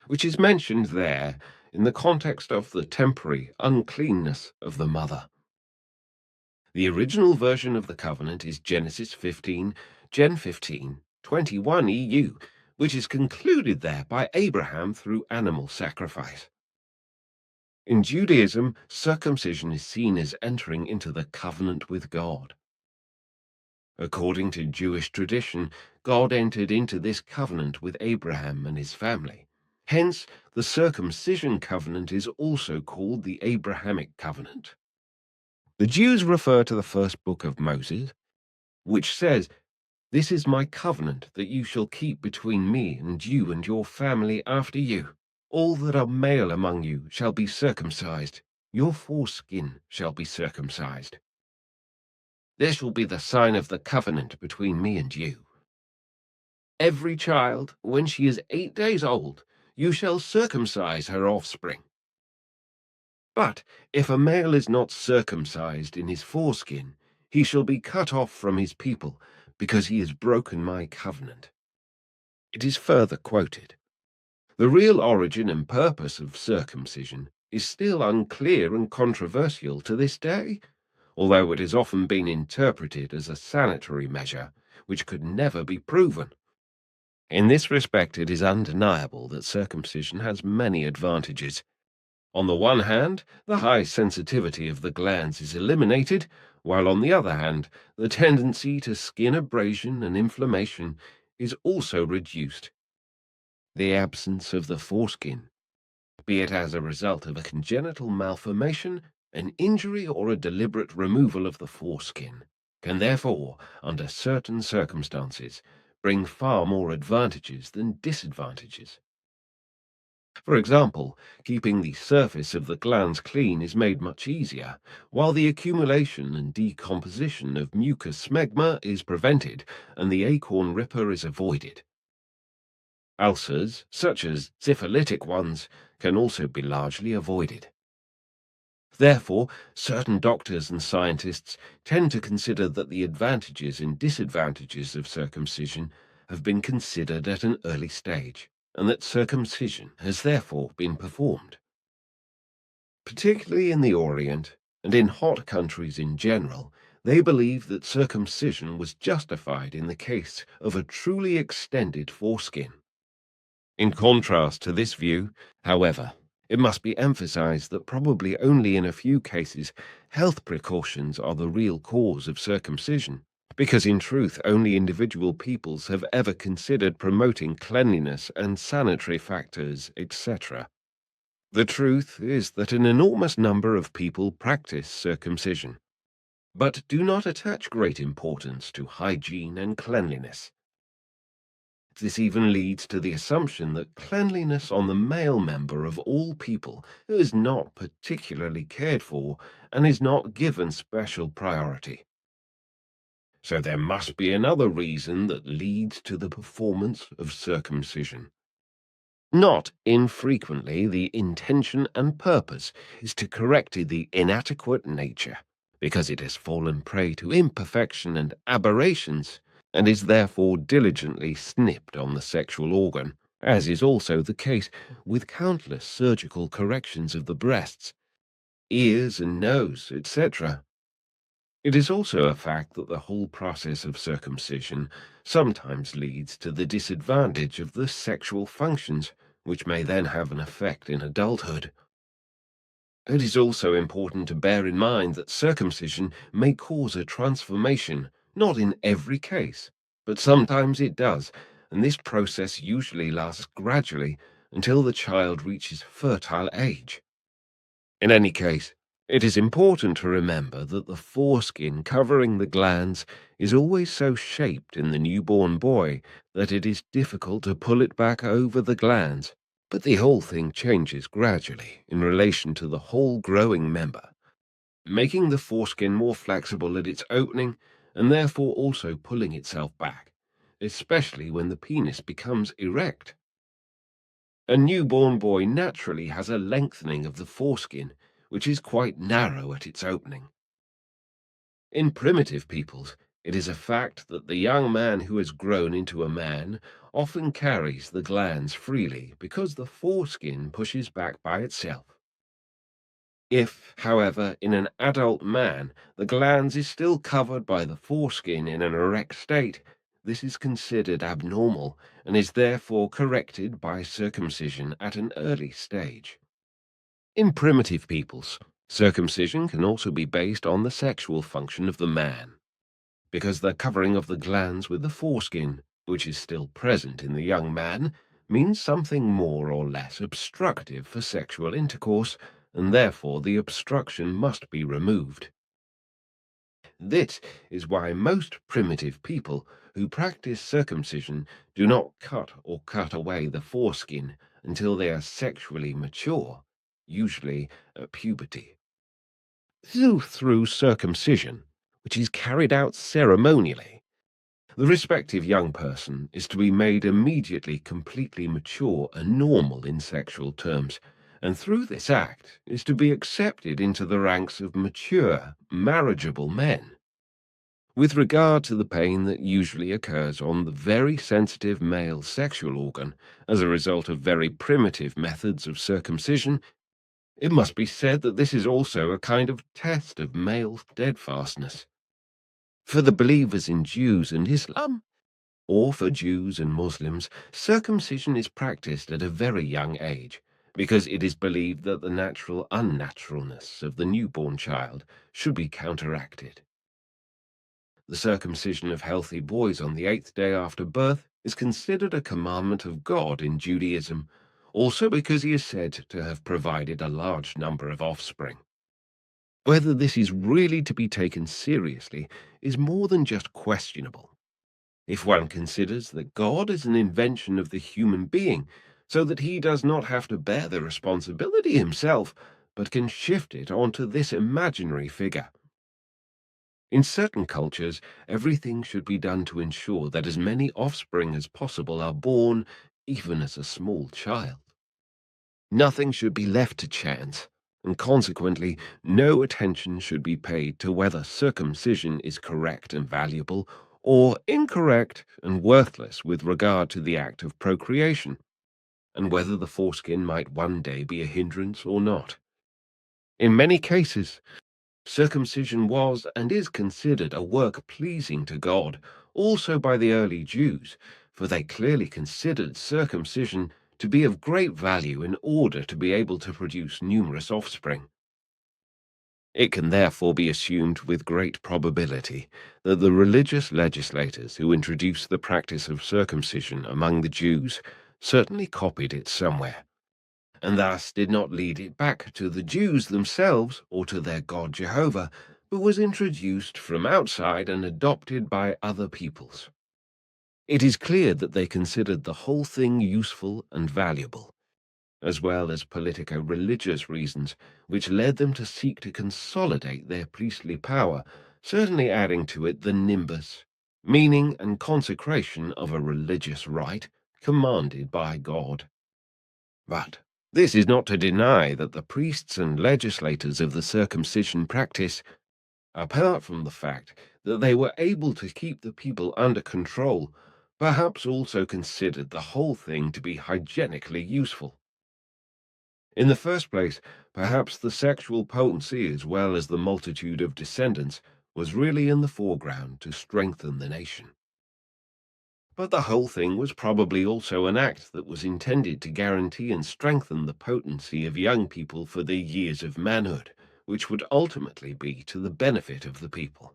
which is mentioned there in the context of the temporary uncleanness of the mother. The original version of the covenant is Genesis 15, Gen 15, 21 EU, which is concluded there by Abraham through animal sacrifice. In Judaism, circumcision is seen as entering into the covenant with God. According to Jewish tradition, God entered into this covenant with Abraham and his family. Hence, the circumcision covenant is also called the Abrahamic covenant. The Jews refer to the first book of Moses, which says, "This is my covenant that you shall keep between me and you and your family after you. All that are male among you shall be circumcised. Your foreskin shall be circumcised. This shall be the sign of the covenant between me and you. Every child, when she is 8 days old, you shall circumcise her offspring. But if a male is not circumcised in his foreskin, he shall be cut off from his people, because he has broken my covenant." It is further quoted. The real origin and purpose of circumcision is still unclear and controversial to this day, although it has often been interpreted as a sanitary measure, which could never be proven. In this respect, it is undeniable that circumcision has many advantages. On the one hand, the high sensitivity of the glands is eliminated, while on the other hand, the tendency to skin abrasion and inflammation is also reduced. The absence of the foreskin, be it as a result of a congenital malformation, an injury, or a deliberate removal of the foreskin, can therefore, under certain circumstances, bring far more advantages than disadvantages. For example, keeping the surface of the glands clean is made much easier, while the accumulation and decomposition of mucous smegma is prevented and the acorn ripper is avoided. Ulcers, such as syphilitic ones, can also be largely avoided. Therefore, certain doctors and scientists tend to consider that the advantages and disadvantages of circumcision have been considered at an early stage, and that circumcision has therefore been performed. Particularly in the Orient, and in hot countries in general, they believe that circumcision was justified in the case of a truly extended foreskin. In contrast to this view, however, it must be emphasized that probably only in a few cases health precautions are the real cause of circumcision, because in truth only individual peoples have ever considered promoting cleanliness and sanitary factors, etc. The truth is that an enormous number of people practice circumcision, but do not attach great importance to hygiene and cleanliness. This even leads to the assumption that cleanliness on the male member of all people is not particularly cared for and is not given special priority. So there must be another reason that leads to the performance of circumcision. Not infrequently, the intention and purpose is to correct the inadequate nature, because it has fallen prey to imperfection and aberrations, and is therefore diligently snipped on the sexual organ, as is also the case with countless surgical corrections of the breasts, ears and nose, etc. It is also a fact that the whole process of circumcision sometimes leads to the disadvantage of the sexual functions, which may then have an effect in adulthood. It is also important to bear in mind that circumcision may cause a transformation, not in every case, but sometimes it does, and this process usually lasts gradually until the child reaches fertile age. In any case, it is important to remember that the foreskin covering the glands is always so shaped in the newborn boy that it is difficult to pull it back over the glands, but the whole thing changes gradually in relation to the whole growing member, making the foreskin more flexible at its opening and therefore also pulling itself back, especially when the penis becomes erect. A newborn boy naturally has a lengthening of the foreskin, which is quite narrow at its opening. In primitive peoples, it is a fact that the young man who has grown into a man often carries the glands freely because the foreskin pushes back by itself. If, however, in an adult man, the glands is still covered by the foreskin in an erect state, this is considered abnormal and is therefore corrected by circumcision at an early stage. In primitive peoples, circumcision can also be based on the sexual function of the man, because the covering of the glands with the foreskin, which is still present in the young man, means something more or less obstructive for sexual intercourse, and therefore the obstruction must be removed. This is why most primitive people who practice circumcision do not cut away the foreskin until they are sexually mature, usually at puberty. Through circumcision, which is carried out ceremonially, the respective young person is to be made immediately completely mature and normal in sexual terms, and through this act is to be accepted into the ranks of mature, marriageable men. With regard to the pain that usually occurs on the very sensitive male sexual organ as a result of very primitive methods of circumcision, it must be said that this is also a kind of test of male steadfastness. For the believers in Jews and Islam, or for Jews and Muslims, circumcision is practiced at a very young age, because it is believed that the natural unnaturalness of the newborn child should be counteracted. The circumcision of healthy boys on the 8th day after birth is considered a commandment of God in Judaism, also because he is said to have provided a large number of offspring. Whether this is really to be taken seriously is more than just questionable, if one considers that God is an invention of the human being, so that he does not have to bear the responsibility himself, but can shift it onto this imaginary figure. In certain cultures, everything should be done to ensure that as many offspring as possible are born, even as a small child. Nothing should be left to chance, and consequently, no attention should be paid to whether circumcision is correct and valuable, or incorrect and worthless with regard to the act of procreation, and whether the foreskin might one day be a hindrance or not. In many cases, circumcision was and is considered a work pleasing to God, also by the early Jews, for they clearly considered circumcision to be of great value in order to be able to produce numerous offspring. It can therefore be assumed with great probability that the religious legislators who introduced the practice of circumcision among the Jews certainly copied it somewhere, and thus did not lead it back to the Jews themselves or to their God Jehovah, but was introduced from outside and adopted by other peoples. It is clear that they considered the whole thing useful and valuable, as well as politico-religious reasons, which led them to seek to consolidate their priestly power certainly adding to it the nimbus, meaning and consecration of a religious rite commanded by God. But this is not to deny that the priests and legislators of the circumcision practice, apart from the fact that they were able to keep the people under control, perhaps also considered the whole thing to be hygienically useful. In the first place, perhaps the sexual potency as well as the multitude of descendants was really in the foreground to strengthen the nation. But the whole thing was probably also an act that was intended to guarantee and strengthen the potency of young people for their years of manhood, which would ultimately be to the benefit of the people.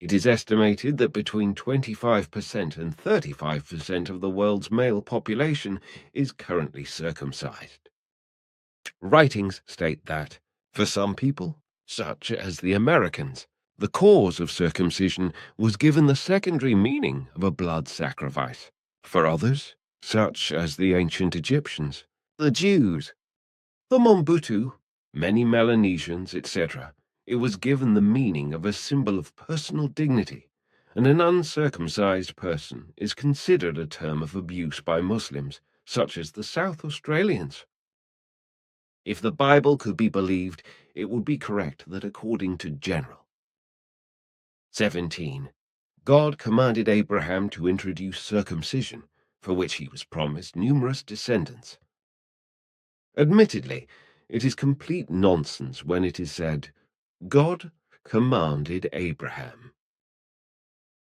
It is estimated that between 25% and 35% of the world's male population is currently circumcised. Writings state that, for some people, such as the Americans, the cause of circumcision was given the secondary meaning of a blood sacrifice. For others, such as the ancient Egyptians, the Jews, the Mobutu, many Melanesians, etc., it was given the meaning of a symbol of personal dignity, and an uncircumcised person is considered a term of abuse by Muslims, such as the South Australians. If the Bible could be believed, it would be correct that according to General 17, God commanded Abraham to introduce circumcision, for which he was promised numerous descendants. Admittedly, it is complete nonsense when it is said, God commanded Abraham.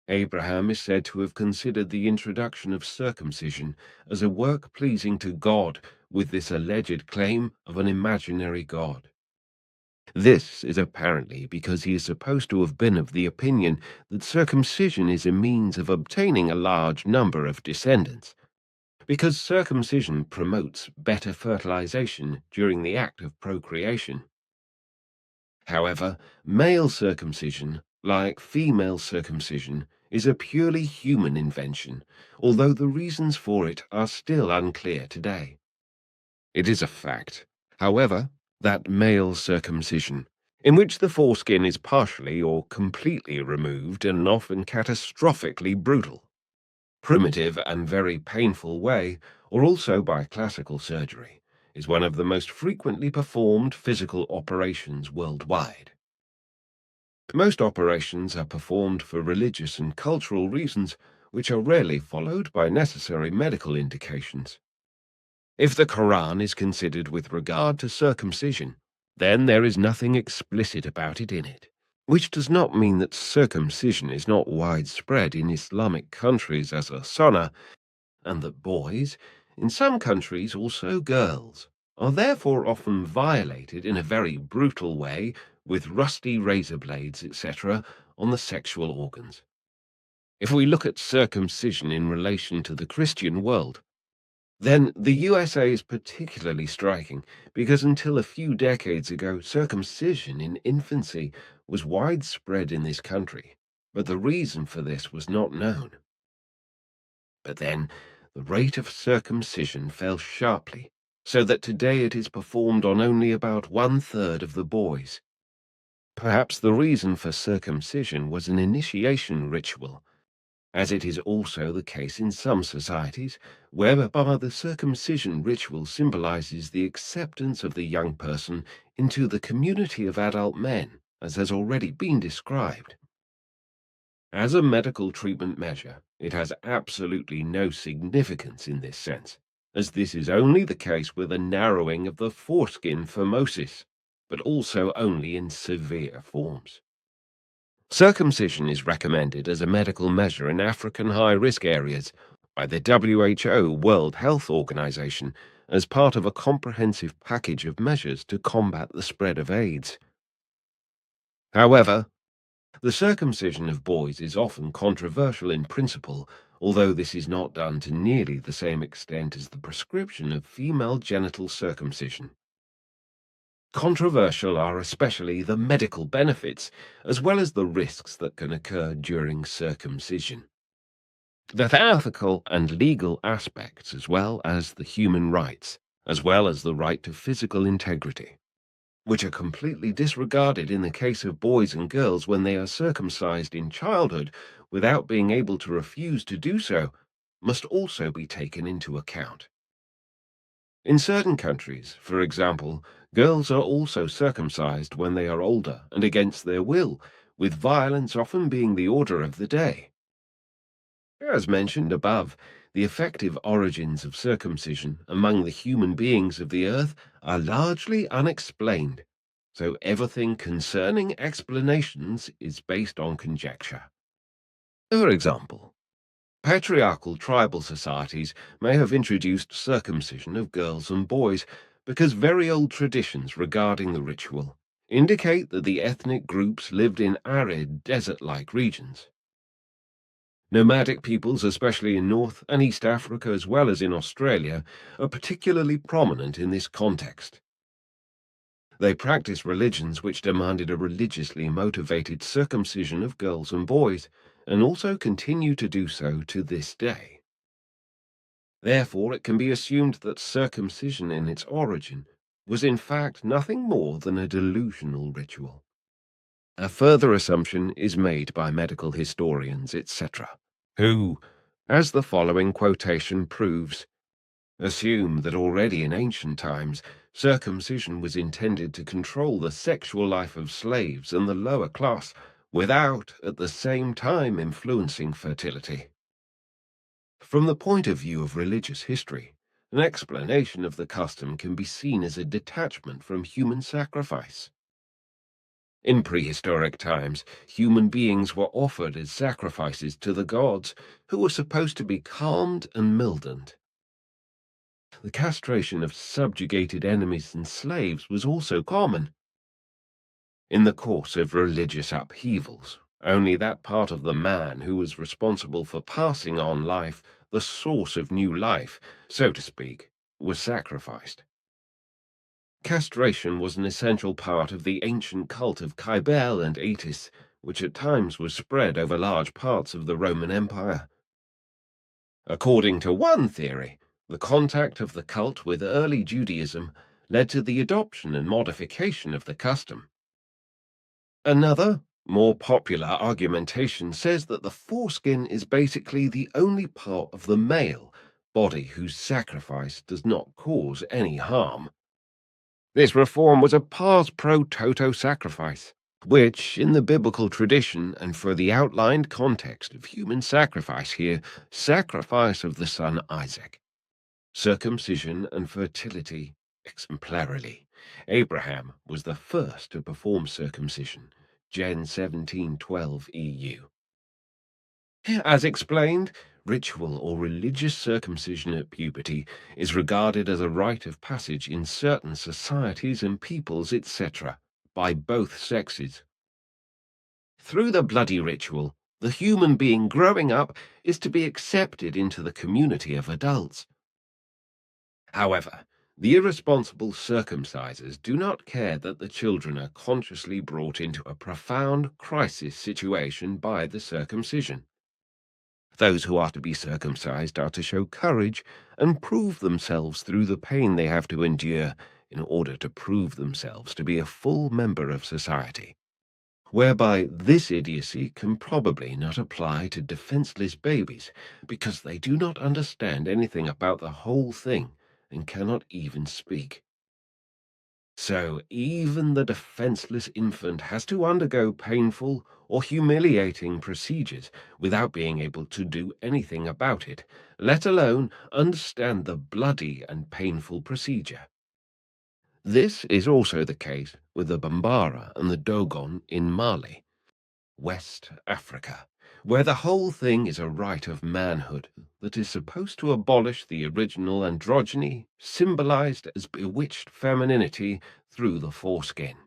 Abraham is said to have considered the introduction of circumcision as a work pleasing to God, with this alleged claim of an imaginary God. This is apparently because he is supposed to have been of the opinion that circumcision is a means of obtaining a large number of descendants, because circumcision promotes better fertilization during the act of procreation. However, male circumcision, like female circumcision, is a purely human invention, although the reasons for it are still unclear today. It is a fact, however, that male circumcision, in which the foreskin is partially or completely removed and often catastrophically brutal, primitive and very painful way, or also by classical surgery, is one of the most frequently performed physical operations worldwide. Most operations are performed for religious and cultural reasons, which are rarely followed by necessary medical indications. If the Quran is considered with regard to circumcision, then there is nothing explicit about it in it, which does not mean that circumcision is not widespread in Islamic countries as a sunnah, and that boys, in some countries also girls, are therefore often violated in a very brutal way with rusty razor blades, etc., on the sexual organs. If we look at circumcision in relation to the Christian world, then the USA is particularly striking because until a few decades ago, circumcision in infancy was widespread in this country, but the reason for this was not known. But then, the rate of circumcision fell sharply, so that today it is performed on only about 1/3 of the boys. Perhaps the reason for circumcision was an initiation ritual, as it is also the case in some societies, whereby the circumcision ritual symbolizes the acceptance of the young person into the community of adult men, as has already been described. As a medical treatment measure, it has absolutely no significance in this sense, as this is only the case with a narrowing of the foreskin phimosis, but also only in severe forms. Circumcision is recommended as a medical measure in African high-risk areas by the WHO World Health Organization as part of a comprehensive package of measures to combat the spread of AIDS. However, the circumcision of boys is often controversial in principle, although this is not done to nearly the same extent as the prescription of female genital circumcision. Controversial are especially the medical benefits, as well as the risks that can occur during circumcision. The ethical and legal aspects, as well as the human rights, as well as the right to physical integrity. which are completely disregarded in the case of boys and girls when they are circumcised in childhood without being able to refuse to do so, must also be taken into account. In certain countries, for example, girls are also circumcised when they are older and against their will, with violence often being the order of the day. As mentioned above, the effective origins of circumcision among the human beings of the earth are largely unexplained, so everything concerning explanations is based on conjecture. For example, patriarchal tribal societies may have introduced circumcision of girls and boys because very old traditions regarding the ritual indicate that the ethnic groups lived in arid, desert-like regions. Nomadic peoples, especially in North and East Africa as well as in Australia, are particularly prominent in this context. They practiced religions which demanded a religiously motivated circumcision of girls and boys, and also continue to do so to this day. Therefore, it can be assumed that circumcision in its origin was in fact nothing more than a delusional ritual. A further assumption is made by medical historians, etc., who, as the following quotation proves, assume that already in ancient times circumcision was intended to control the sexual life of slaves and the lower class, without at the same time influencing fertility. From the point of view of religious history, an explanation of the custom can be seen as a detachment from human sacrifice. In prehistoric times, human beings were offered as sacrifices to the gods, who were supposed to be calmed and mildened. The castration of subjugated enemies and slaves was also common. In the course of religious upheavals, only that part of the man who was responsible for passing on life, the source of new life, so to speak, was sacrificed. Castration was an essential part of the ancient cult of Cybele and Attis, which at times was spread over large parts of the Roman Empire. According to one theory, the contact of the cult with early Judaism led to the adoption and modification of the custom. Another, more popular argumentation says that the foreskin is basically the only part of the male body whose sacrifice does not cause any harm. This reform was a pars pro toto sacrifice, which, in the biblical tradition and for the outlined context of human sacrifice here, sacrifice of the son Isaac, circumcision and fertility exemplarily. Abraham was the first to perform circumcision, Gen 17:12 EU. As explained, ritual or religious circumcision at puberty is regarded as a rite of passage in certain societies and peoples, etc., by both sexes. Through the bloody ritual, the human being growing up is to be accepted into the community of adults. However, the irresponsible circumcisers do not care that the children are consciously brought into a profound crisis situation by the circumcision. Those who are to be circumcised are to show courage and prove themselves through the pain they have to endure in order to prove themselves to be a full member of society, whereby this idiocy can probably not apply to defenseless babies because they do not understand anything about the whole thing and cannot even speak. So even the defenseless infant has to undergo painful or humiliating procedures without being able to do anything about it, let alone understand the bloody and painful procedure. This is also the case with the Bambara and the Dogon in Mali, West Africa, where the whole thing is a rite of manhood that is supposed to abolish the original androgyny symbolized as bewitched femininity through the foreskin.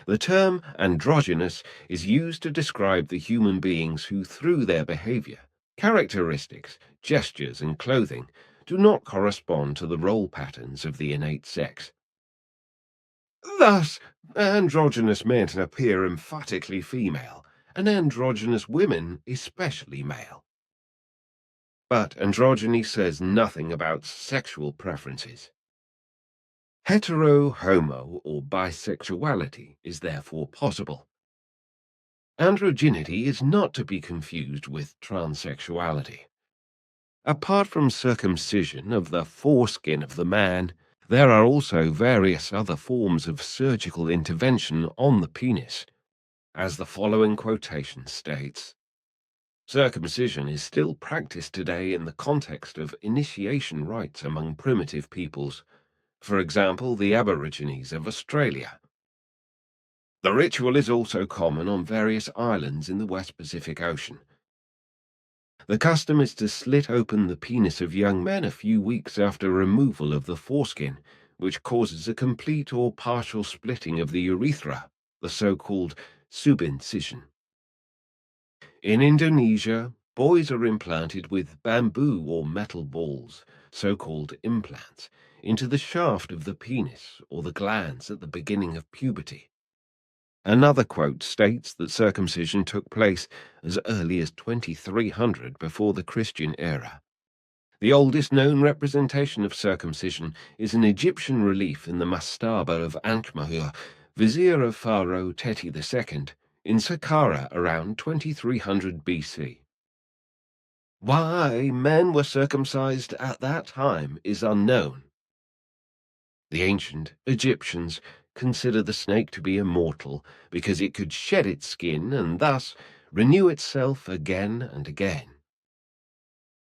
The term androgynous is used to describe the human beings who, through their behavior, characteristics, gestures, and clothing, do not correspond to the role patterns of the innate sex. Thus, androgynous men appear emphatically female, and androgynous women especially male. But androgyny says nothing about sexual preferences. Hetero-homo or bisexuality is therefore possible. Androgyny is not to be confused with transsexuality. Apart from circumcision of the foreskin of the man, there are also various other forms of surgical intervention on the penis. As the following quotation states, circumcision is still practiced today in the context of initiation rites among primitive peoples, for example, the Aborigines of Australia. The ritual is also common on various islands in the West Pacific Ocean. The custom is to slit open the penis of young men a few weeks after removal of the foreskin, which causes a complete or partial splitting of the urethra, the so-called subincision. In Indonesia, boys are implanted with bamboo or metal balls, so-called implants, into the shaft of the penis or the glands at the beginning of puberty. Another quote states that circumcision took place as early as 2300 before the Christian era. The oldest known representation of circumcision is an Egyptian relief in the mastaba of Ankh-Mahur, vizier of Pharaoh Teti II, in Saqqara around 2300 BC. Why men were circumcised at that time is unknown. The ancient Egyptians considered the snake to be immortal because it could shed its skin and thus renew itself again and again.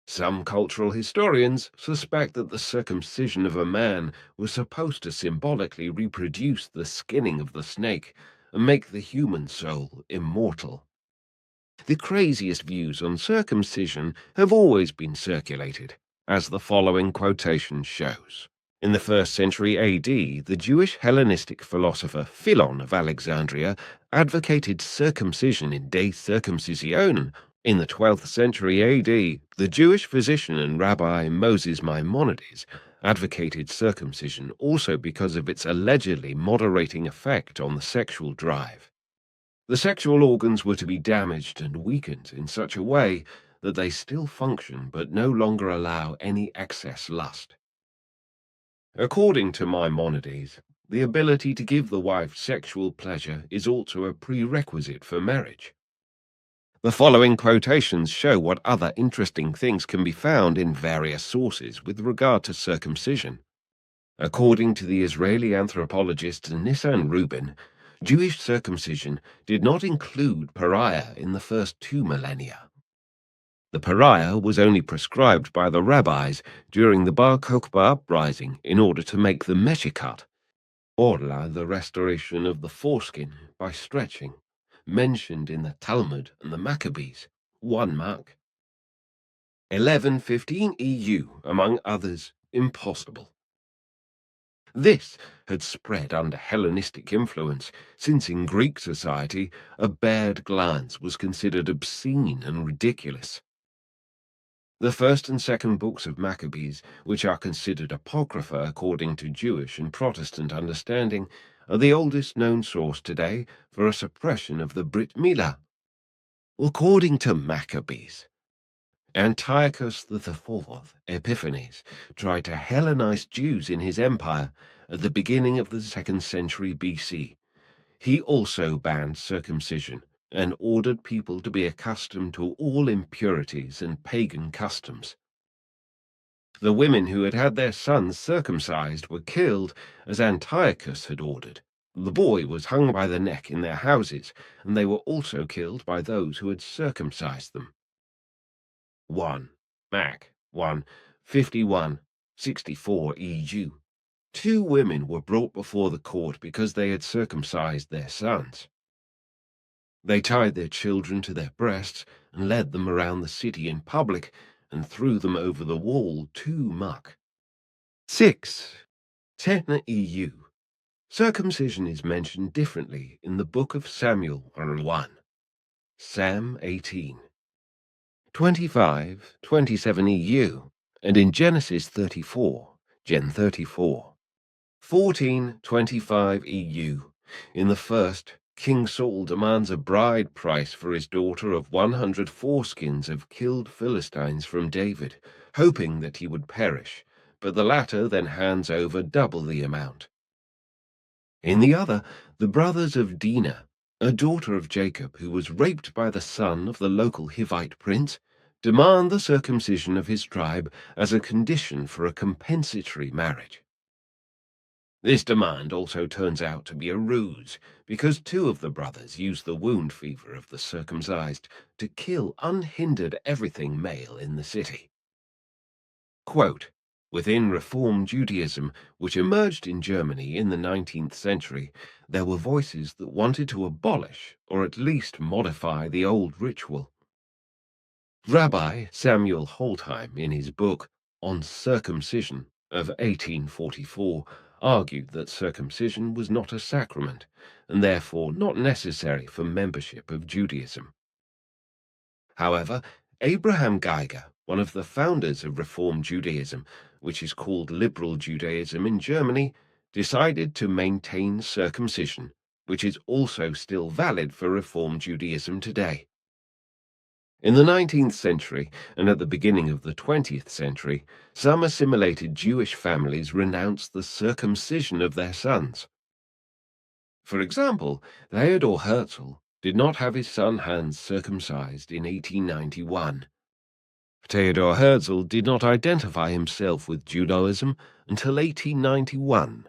Some cultural historians suspect that the circumcision of a man was supposed to symbolically reproduce the skinning of the snake and make the human soul immortal. The craziest views on circumcision have always been circulated, as the following quotation shows. In the 1st century AD, the Jewish Hellenistic philosopher Philon of Alexandria advocated circumcision in de circumcisionen. In the 12th century AD, the Jewish physician and rabbi Moses Maimonides advocated circumcision also because of its allegedly moderating effect on the sexual drive. The sexual organs were to be damaged and weakened in such a way that they still function but no longer allow any excess lust. According to Maimonides, the ability to give the wife sexual pleasure is also a prerequisite for marriage. The following quotations show what other interesting things can be found in various sources with regard to circumcision. According to the Israeli anthropologist Nissan Rubin, Jewish circumcision did not include pariah in the first 2 millennia. The pariah was only prescribed by the rabbis during the Bar Kokhba uprising in order to make the meshikat, orla, the restoration of the foreskin by stretching, mentioned in the Talmud and the Maccabees, 1 Mark. 1115 EU, among others, impossible. This had spread under Hellenistic influence, since in Greek society a bared glance was considered obscene and ridiculous. The 1st and 2nd books of Maccabees, which are considered apocrypha according to Jewish and Protestant understanding, are the oldest known source today for a suppression of the Brit Milah. According to Maccabees, Antiochus IV Epiphanes tried to Hellenize Jews in his empire at the beginning of the 2nd century BC. He also banned circumcision and ordered people to be accustomed to all impurities and pagan customs. The women who had had their sons circumcised were killed as Antiochus had ordered. The boy was hung by the neck in their houses, and they were also killed by those who had circumcised them. 1 Mac 1 51 64 EU. 2 women were brought before the court because they had circumcised their sons. They tied their children to their breasts and led them around the city in public and threw them over the wall 2 Muck. 6 10 EU. Circumcision is mentioned differently in the book of Samuel 1. Sam 18. 25 27 EU, and in Genesis 34, Gen 34. 14 25 EU. In the first, King Saul demands a bride price for his daughter of 100 foreskins of killed Philistines from David, hoping that he would perish, but the latter then hands over double the amount, In the other, the brothers of Dinah, a daughter of Jacob who was raped by the son of the local Hivite prince, demand the circumcision of his tribe as a condition for a compensatory marriage. This demand also turns out to be a ruse, because two of the brothers use the wound fever of the circumcised to kill unhindered everything male in the city. Quote, within Reform Judaism, which emerged in Germany in the 19th century, there were voices that wanted to abolish, or at least modify, the old ritual. Rabbi Samuel Holtheim, in his book On Circumcision of 1844, argued that circumcision was not a sacrament, and therefore not necessary for membership of Judaism. However, Abraham Geiger, one of the founders of Reform Judaism, which is called Liberal Judaism in Germany, decided to maintain circumcision, which is also still valid for Reform Judaism today. In the 19th century and at the beginning of the 20th century, some assimilated Jewish families renounced the circumcision of their sons. For example, Theodor Herzl did not have his son Hans circumcised in 1891. Theodor Herzl did not identify himself with Judaism until 1891.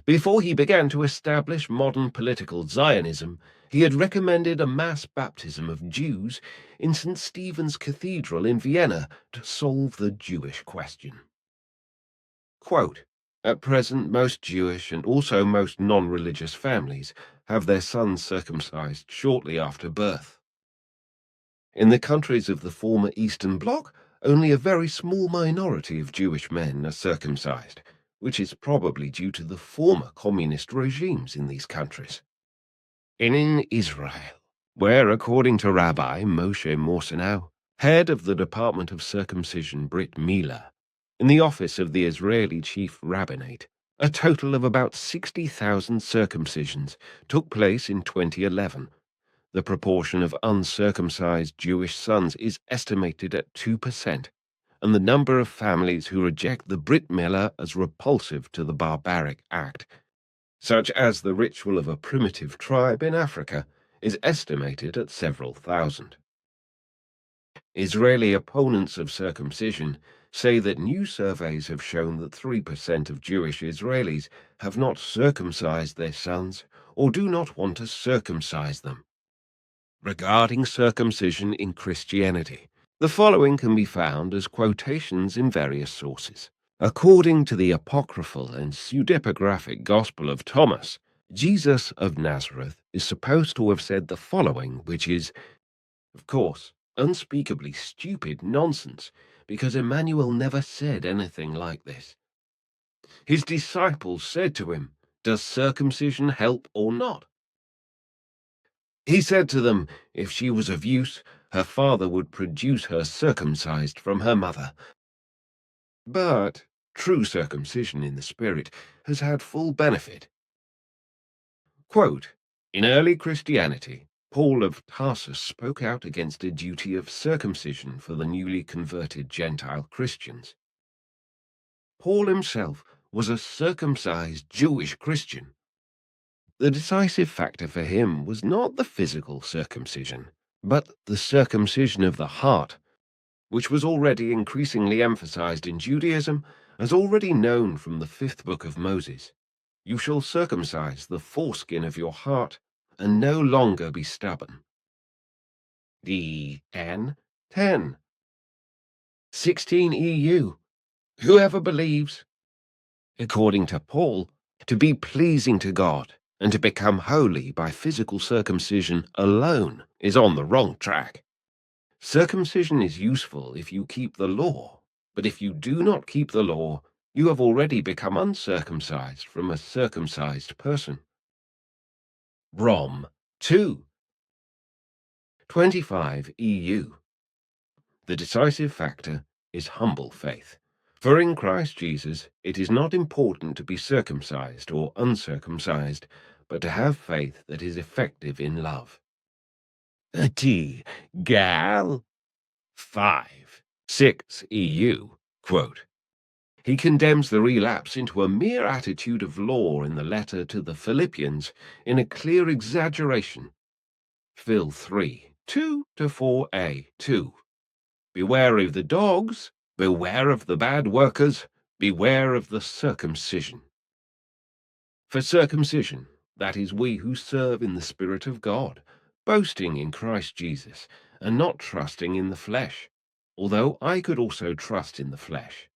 Before he began to establish modern political Zionism, he had recommended a mass baptism of Jews in St. Stephen's Cathedral in Vienna to solve the Jewish question. Quote, at present, most Jewish and also most non-religious families have their sons circumcised shortly after birth. In the countries of the former Eastern Bloc, only a very small minority of Jewish men are circumcised, which is probably due to the former communist regimes in these countries. In Israel, where, according to Rabbi Moshe Morsenau, head of the Department of Circumcision Brit Milah, in the office of the Israeli Chief Rabbinate, a total of about 60,000 circumcisions took place in 2011. The proportion of uncircumcised Jewish sons is estimated at 2%, and the number of families who reject the Brit Milah as repulsive to the barbaric act, such as the ritual of a primitive tribe in Africa, is estimated at several thousand. Israeli opponents of circumcision say that new surveys have shown that 3% of Jewish Israelis have not circumcised their sons or do not want to circumcise them. Regarding circumcision in Christianity, the following can be found as quotations in various sources. According to the apocryphal and pseudepigraphic Gospel of Thomas, Jesus of Nazareth is supposed to have said the following, which is, of course, unspeakably stupid nonsense, because Emmanuel never said anything like this. His disciples said to him, "Does circumcision help or not?" He said to them, if she was of use, her father would produce her circumcised from her mother. But true circumcision in the Spirit has had full benefit. Quote, in early Christianity, Paul of Tarsus spoke out against a duty of circumcision for the newly converted Gentile Christians. Paul himself was a circumcised Jewish Christian. The decisive factor for him was not the physical circumcision, but the circumcision of the heart, which was already increasingly emphasized in Judaism, as already known from the 5th book of Moses. You shall circumcise the foreskin of your heart, and no longer be stubborn. D10, 10. 16 EU. Whoever believes, according to Paul, to be pleasing to God and to become holy by physical circumcision alone is on the wrong track. Circumcision is useful if you keep the law, but if you do not keep the law, you have already become uncircumcised from a circumcised person. Rom 2. 25 EU. The decisive factor is humble faith. For in Christ Jesus it is not important to be circumcised or uncircumcised, but to have faith that is effective in love. T. Gal 5. 6 EU. Quote, He condemns the relapse into a mere attitude of law in the letter to the Philippians in a clear exaggeration. Phil 3, 2-4a, 2. Beware of the dogs, beware of the bad workers, beware of the circumcision. For circumcision, that is we who serve in the Spirit of God, boasting in Christ Jesus, and not trusting in the flesh, although I could also trust in the flesh.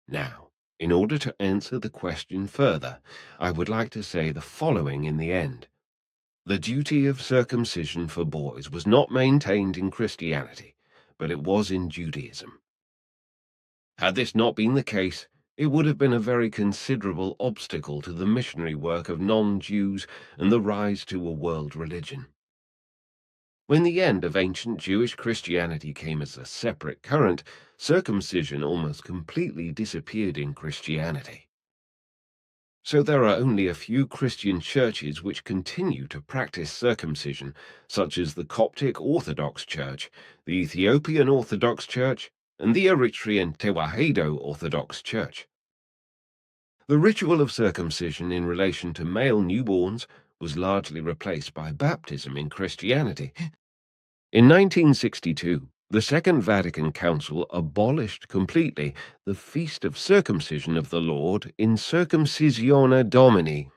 Now, in order to answer the question further, I would like to say the following in the end. The duty of circumcision for boys was not maintained in Christianity, but it was in Judaism. Had this not been the case, it would have been a very considerable obstacle to the missionary work of non-Jews and the rise to a world religion. When the end of ancient Jewish Christianity came as a separate current, circumcision almost completely disappeared in Christianity. So there are only a few Christian churches which continue to practice circumcision, such as the Coptic Orthodox Church, the Ethiopian Orthodox Church, and the Eritrean Tewahedo Orthodox Church. The ritual of circumcision in relation to male newborns was largely replaced by baptism in Christianity. In 1962, the Second Vatican Council abolished completely the Feast of Circumcision of the Lord in Circumcisione Domini,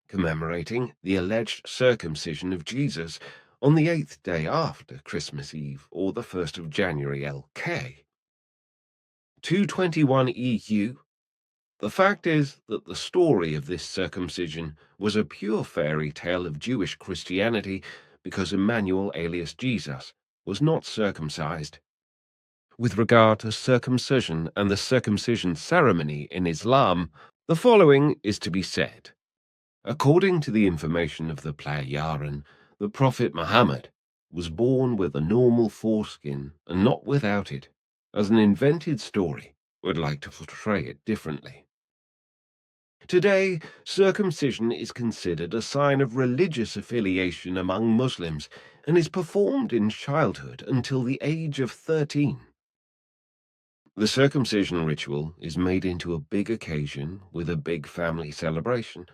commemorating the alleged circumcision of Jesus on the 8th day after Christmas Eve, or the 1st of January LK. 221 EU. The fact is that the story of this circumcision was a pure fairy tale of Jewish Christianity because Emmanuel alias Jesus was not circumcised. With regard to circumcision and the circumcision ceremony in Islam, the following is to be said. According to the information of the Playyaran, the Prophet Muhammad was born with a normal foreskin and not without it, as an invented story would like to portray it differently. Today, circumcision is considered a sign of religious affiliation among Muslims and is performed in childhood until the age of 13. The circumcision ritual is made into a big occasion with a big family celebration.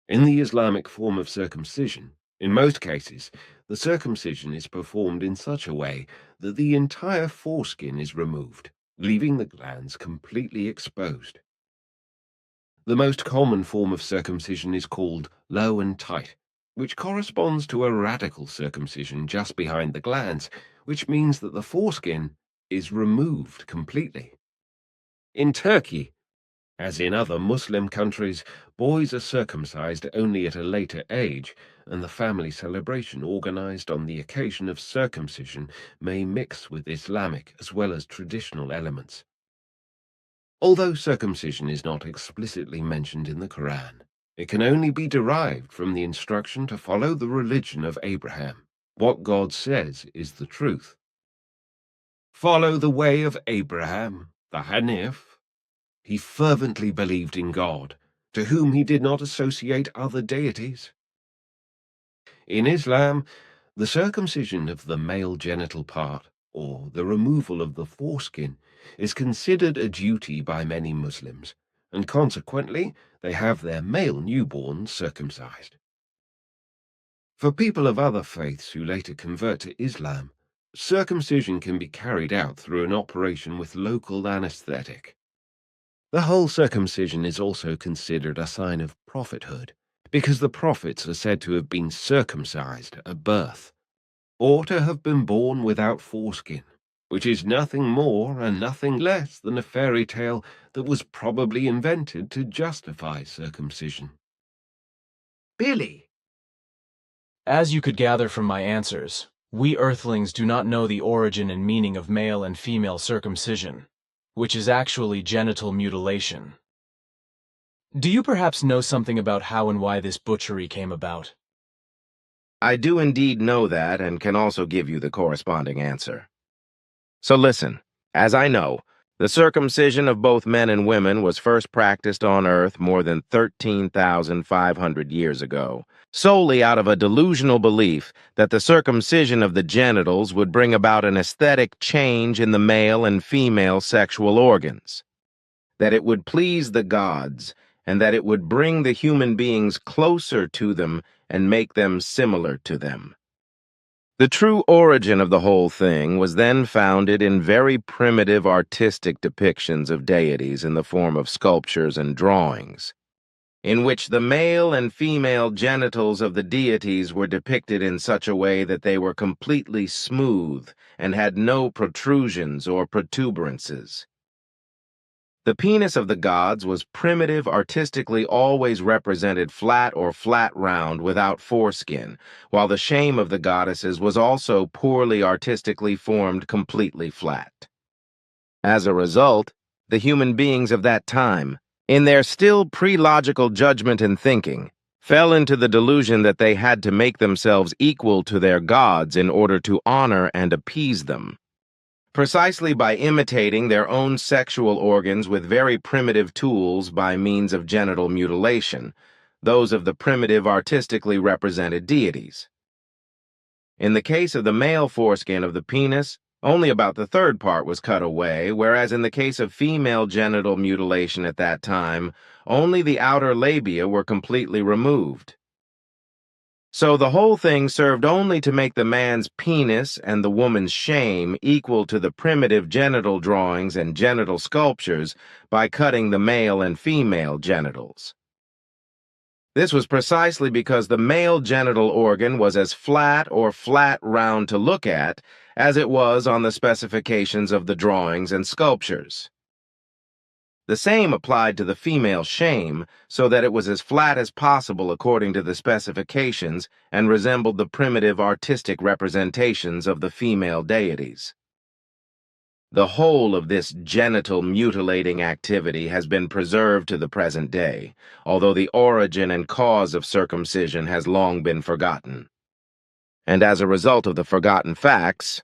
In the Islamic form of circumcision, in most cases, the circumcision is performed in such a way that the entire foreskin is removed, leaving the glands completely exposed. The most common form of circumcision is called low and tight, which corresponds to a radical circumcision just behind the glands, which means that the foreskin is removed completely. In Turkey, as in other Muslim countries, boys are circumcised only at a later age, and the family celebration organized on the occasion of circumcision may mix with Islamic as well as traditional elements. Although circumcision is not explicitly mentioned in the Quran, it can only be derived from the instruction to follow the religion of Abraham. What God says is the truth. Follow the way of Abraham, the Hanif. He fervently believed in God, to whom he did not associate other deities. In Islam, the circumcision of the male genital part, or the removal of the foreskin, is considered a duty by many Muslims, and consequently they have their male newborns circumcised. For people of other faiths who later convert to Islam, circumcision can be carried out through an operation with local anesthetic. The whole circumcision is also considered a sign of prophethood, because the prophets are said to have been circumcised at birth, or to have been born without foreskin, which is nothing more and nothing less than a fairy tale that was probably invented to justify circumcision. Billy. As you could gather from my answers, we Earthlings do not know the origin and meaning of male and female circumcision, which is actually genital mutilation. Do you perhaps know something about how and why this butchery came about? I do indeed know that and can also give you the corresponding answer. So listen, as I know, The circumcision of both men and women was first practiced on Earth more than 13,500 years ago, solely out of a delusional belief that the circumcision of the genitals would bring about an aesthetic change in the male and female sexual organs, that it would please the gods, and that it would bring the human beings closer to them and make them similar to them. The true origin of the whole thing was then founded in very primitive artistic depictions of deities in the form of sculptures and drawings, in which the male and female genitals of the deities were depicted in such a way that they were completely smooth and had no protrusions or protuberances. The penis of the gods was primitive, artistically always represented flat or flat round without foreskin, while the shame of the goddesses was also poorly artistically formed, completely flat. As a result, the human beings of that time, in their still pre-logical judgment and thinking, fell into the delusion that they had to make themselves equal to their gods in order to honor and appease them. Precisely by imitating their own sexual organs with very primitive tools by means of genital mutilation, those of the primitive artistically represented deities. In the case of the male foreskin of the penis, only about the third part was cut away, whereas in the case of female genital mutilation at that time, only the outer labia were completely removed. So the whole thing served only to make the man's penis and the woman's shame equal to the primitive genital drawings and genital sculptures by cutting the male and female genitals. This was precisely because the male genital organ was as flat or flat round to look at as it was on the specifications of the drawings and sculptures. The same applied to the female shame, so that it was as flat as possible according to the specifications and resembled the primitive artistic representations of the female deities. The whole of this genital mutilating activity has been preserved to the present day, although the origin and cause of circumcision has long been forgotten. And as a result of the forgotten facts,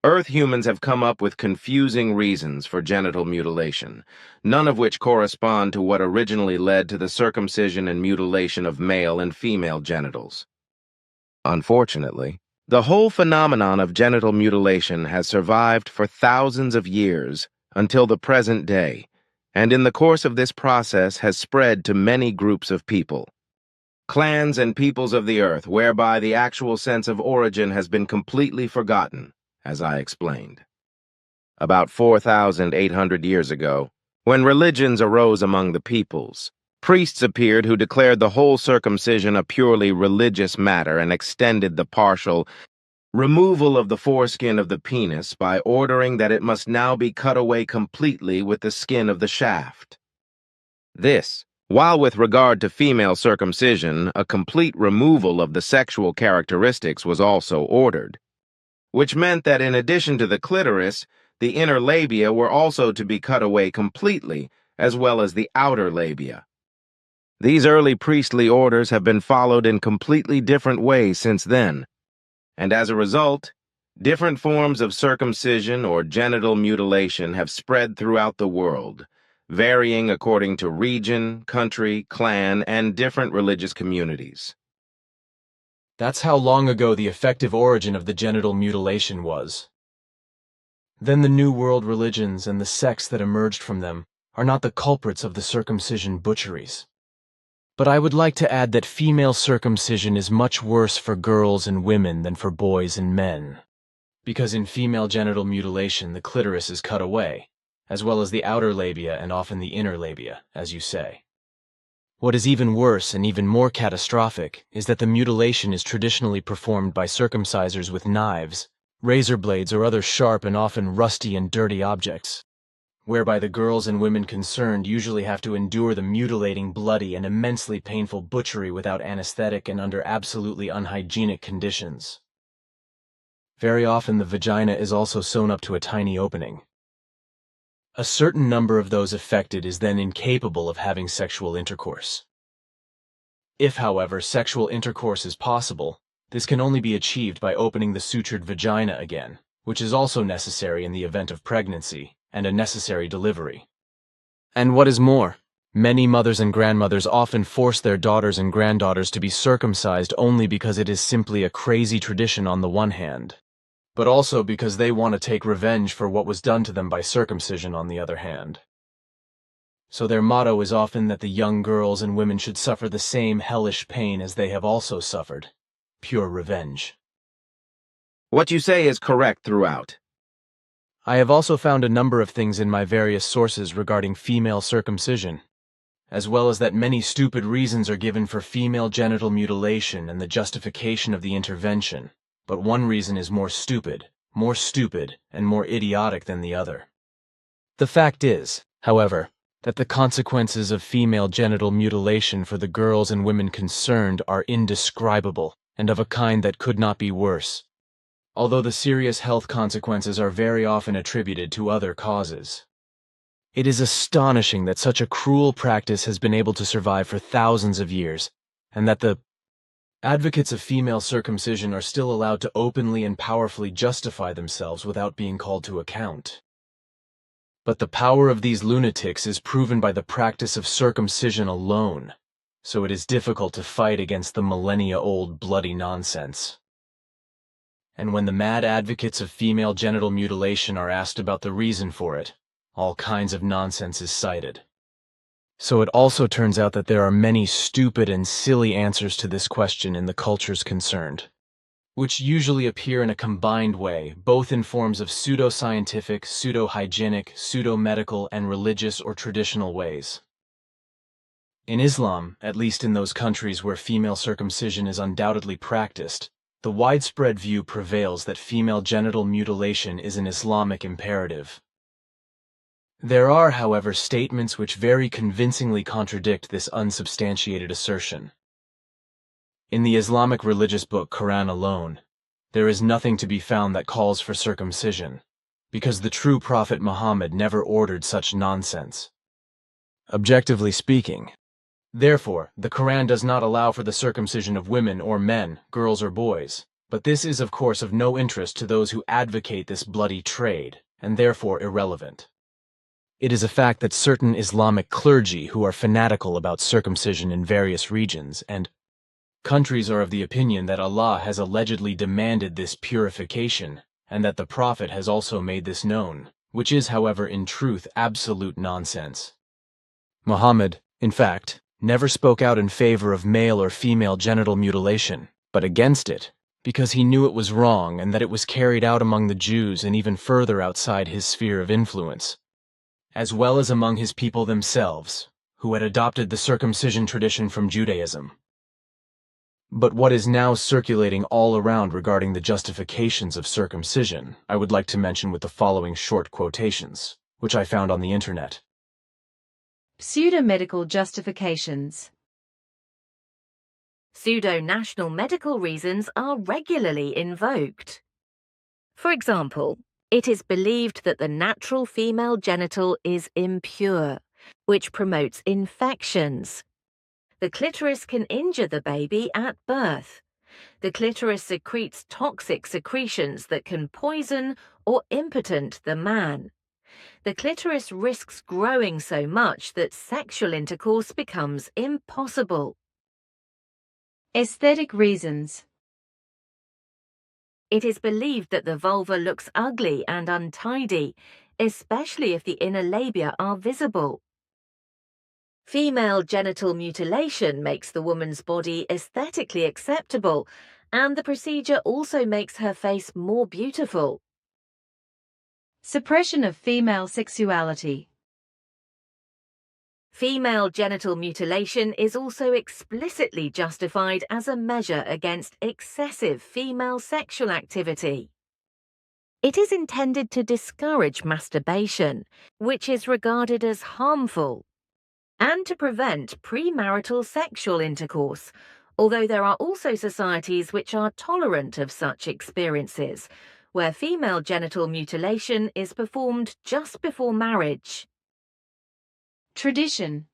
Earth humans have come up with confusing reasons for genital mutilation, none of which correspond to what originally led to the circumcision and mutilation of male and female genitals. Unfortunately, the whole phenomenon of genital mutilation has survived for thousands of years until the present day, and in the course of this process has spread to many groups of people, clans and peoples of the earth, whereby the actual sense of origin has been completely forgotten, as I explained. About 4,800 years ago, when religions arose among the peoples, priests appeared who declared the whole circumcision a purely religious matter and extended the partial removal of the foreskin of the penis by ordering that it must now be cut away completely with the skin of the shaft. This, while with regard to female circumcision, a complete removal of the sexual characteristics was also ordered, which meant that in addition to the clitoris, the inner labia were also to be cut away completely, as well as the outer labia. These early priestly orders have been followed in completely different ways since then, and as a result, different forms of circumcision or genital mutilation have spread throughout the world, varying according to region, country, clan, and different religious communities. That's how long ago the effective origin of the genital mutilation was. Then the New World religions and the sects that emerged from them are not the culprits of the circumcision butcheries. But I would like to add that female circumcision is much worse for girls and women than for boys and men, because in female genital mutilation the clitoris is cut away, as well as the outer labia and often the inner labia, as you say. What is even worse and even more catastrophic is that the mutilation is traditionally performed by circumcisers with knives, razor blades, or other sharp and often rusty and dirty objects, whereby the girls and women concerned usually have to endure the mutilating, bloody, and immensely painful butchery without anesthetic and under absolutely unhygienic conditions. Very often the vagina is also sewn up to a tiny opening. A certain number of those affected is then incapable of having sexual intercourse. If, however, sexual intercourse is possible, this can only be achieved by opening the sutured vagina again, which is also necessary in the event of pregnancy, and a necessary delivery. And what is more, many mothers and grandmothers often force their daughters and granddaughters to be circumcised only because it is simply a crazy tradition on the one hand, but also because they want to take revenge for what was done to them by circumcision on the other hand. So their motto is often that the young girls and women should suffer the same hellish pain as they have also suffered. Pure revenge. What you say is correct throughout. I have also found a number of things in my various sources regarding female circumcision, as well as that many stupid reasons are given for female genital mutilation and the justification of the intervention, but one reason is more stupid, and more idiotic than the other. The fact is, however, that the consequences of female genital mutilation for the girls and women concerned are indescribable and of a kind that could not be worse, although the serious health consequences are very often attributed to other causes. It is astonishing that such a cruel practice has been able to survive for thousands of years, and that the advocates of female circumcision are still allowed to openly and powerfully justify themselves without being called to account. But the power of these lunatics is proven by the practice of circumcision alone, so it is difficult to fight against the millennia-old bloody nonsense. And when the mad advocates of female genital mutilation are asked about the reason for it, all kinds of nonsense is cited. So it also turns out that there are many stupid and silly answers to this question in the cultures concerned, which usually appear in a combined way, both in forms of pseudo-scientific, pseudo-hygienic, pseudo-medical, and religious or traditional ways. In Islam, at least in those countries where female circumcision is undoubtedly practiced, the widespread view prevails that female genital mutilation is an Islamic imperative. There are, however, statements which very convincingly contradict this unsubstantiated assertion. In the Islamic religious book Quran alone, there is nothing to be found that calls for circumcision, because the true Prophet Muhammad never ordered such nonsense. Objectively speaking, therefore, the Quran does not allow for the circumcision of women or men, girls or boys, but this is of course of no interest to those who advocate this bloody trade, and therefore irrelevant. It is a fact that certain Islamic clergy who are fanatical about circumcision in various regions and countries are of the opinion that Allah has allegedly demanded this purification, and that the Prophet has also made this known, which is, however, in truth absolute nonsense. Muhammad, in fact, never spoke out in favor of male or female genital mutilation, but against it, because he knew it was wrong and that it was carried out among the Jews and even further outside his sphere of influence, as well as among his people themselves, who had adopted the circumcision tradition from Judaism. But what is now circulating all around regarding the justifications of circumcision, I would like to mention with the following short quotations, which I found on the internet. Pseudo-medical justifications. Pseudo-national medical reasons are regularly invoked. For example, it is believed that the natural female genital is impure, which promotes infections. The clitoris can injure the baby at birth. The clitoris secretes toxic secretions that can poison or impotent the man. The clitoris risks growing so much that sexual intercourse becomes impossible. Aesthetic reasons. It is believed that the vulva looks ugly and untidy, especially if the inner labia are visible. Female genital mutilation makes the woman's body aesthetically acceptable, and the procedure also makes her face more beautiful. Suppression of female sexuality. Female genital mutilation is also explicitly justified as a measure against excessive female sexual activity. It is intended to discourage masturbation, which is regarded as harmful, and to prevent premarital sexual intercourse, although there are also societies which are tolerant of such experiences, where female genital mutilation is performed just before marriage. Tradition.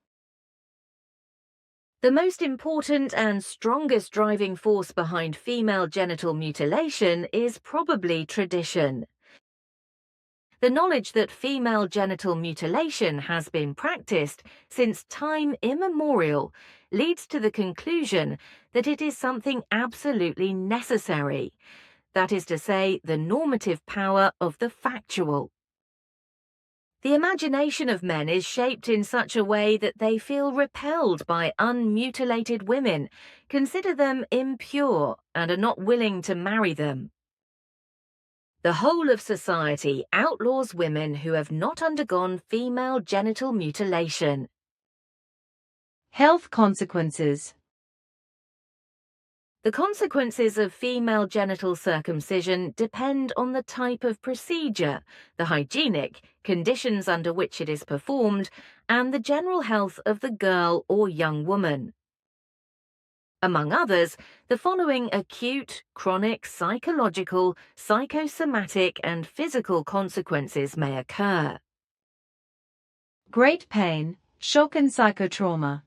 The most important and strongest driving force behind female genital mutilation is probably tradition. The knowledge that female genital mutilation has been practiced since time immemorial leads to the conclusion that it is something absolutely necessary. That is to say, the normative power of the factual. The imagination of men is shaped in such a way that they feel repelled by unmutilated women, consider them impure, and are not willing to marry them. The whole of society outlaws women who have not undergone female genital mutilation. Health consequences. The consequences of female genital circumcision depend on the type of procedure, the hygienic conditions under which it is performed, and the general health of the girl or young woman. Among others, the following acute, chronic, psychological, psychosomatic, and physical consequences may occur. Great pain, shock and psychotrauma.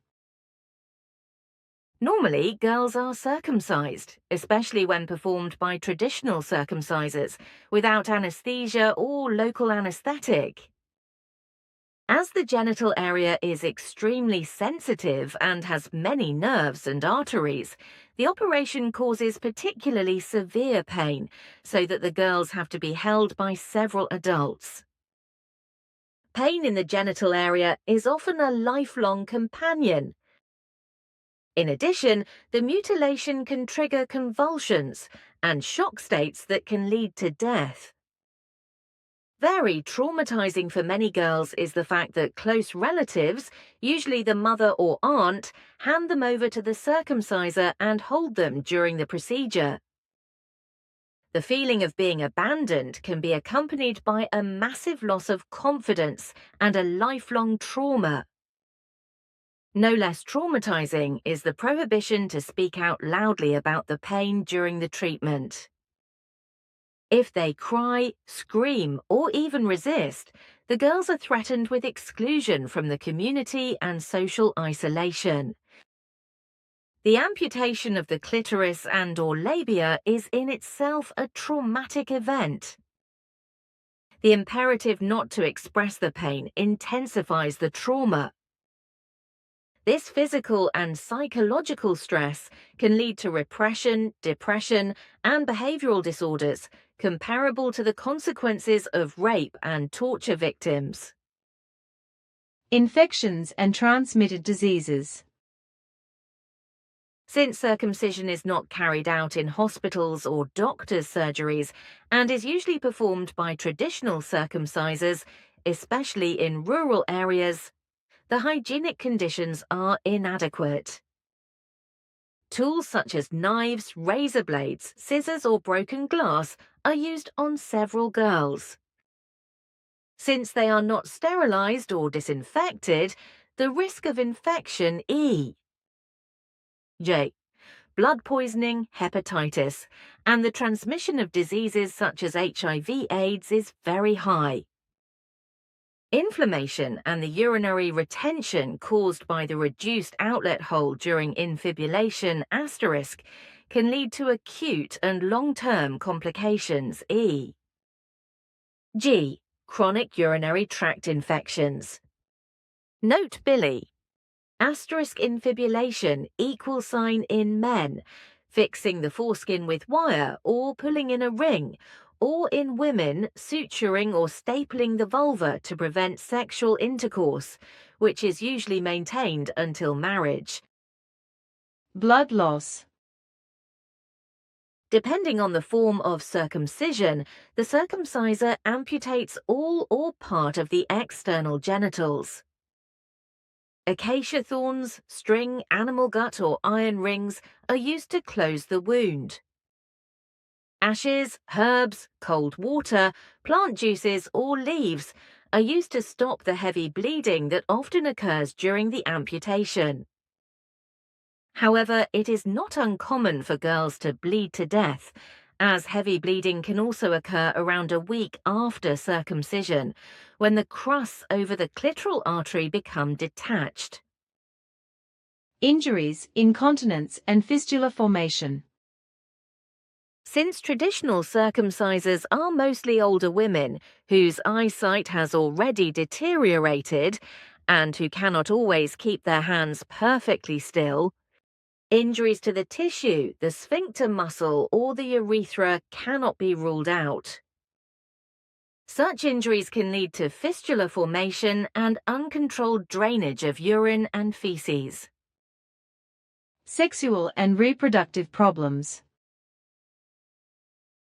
Normally, girls are circumcised, especially when performed by traditional circumcisers, without anesthesia or local anesthetic. As the genital area is extremely sensitive and has many nerves and arteries, the operation causes particularly severe pain, so that the girls have to be held by several adults. Pain in the genital area is often a lifelong companion. In addition, the mutilation can trigger convulsions and shock states that can lead to death. Very traumatizing for many girls is the fact that close relatives, usually the mother or aunt, hand them over to the circumciser and hold them during the procedure. The feeling of being abandoned can be accompanied by a massive loss of confidence and a lifelong trauma. No less traumatizing is the prohibition to speak out loudly about the pain during the treatment. If they cry, scream, or even resist, the girls are threatened with exclusion from the community and social isolation. The amputation of the clitoris and/or labia is in itself a traumatic event. The imperative not to express the pain intensifies the trauma. This physical and psychological stress can lead to repression, depression, and behavioral disorders comparable to the consequences of rape and torture victims. Infections and transmitted diseases. Since circumcision is not carried out in hospitals or doctors' surgeries and is usually performed by traditional circumcisers, especially in rural areas, the hygienic conditions are inadequate. Tools such as knives, razor blades, scissors, or broken glass are used on several girls. Since they are not sterilized or disinfected, the risk of infection E. J. Blood poisoning, hepatitis, and the transmission of diseases such as HIV/AIDS is very high. Inflammation and the urinary retention caused by the reduced outlet hole during infibulation * can lead to acute and long-term complications E. G. Chronic urinary tract infections. Note Billy. Infibulation = in men, fixing the foreskin with wire or pulling in a ring, or in women, suturing or stapling the vulva to prevent sexual intercourse, which is usually maintained until marriage. Blood loss. Depending on the form of circumcision, the circumciser amputates all or part of the external genitals. Acacia thorns, string, animal gut, or iron rings are used to close the wound. Ashes, herbs, cold water, plant juices, or leaves are used to stop the heavy bleeding that often occurs during the amputation. However, it is not uncommon for girls to bleed to death, as heavy bleeding can also occur around a week after circumcision, when the crusts over the clitoral artery become detached. Injuries, incontinence, and fistula formation. Since traditional circumcisers are mostly older women whose eyesight has already deteriorated and who cannot always keep their hands perfectly still, injuries to the tissue, the sphincter muscle, or the urethra cannot be ruled out. Such injuries can lead to fistula formation and uncontrolled drainage of urine and feces. Sexual and reproductive problems.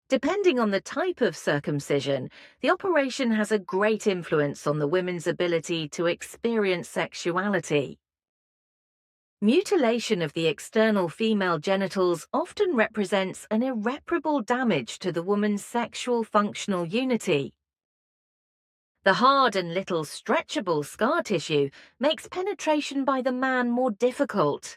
Depending on the type of circumcision, the operation has a great influence on the women's ability to experience sexuality. Mutilation of the external female genitals often represents an irreparable damage to the woman's sexual functional unity. The hard and little stretchable scar tissue makes penetration by the man more difficult.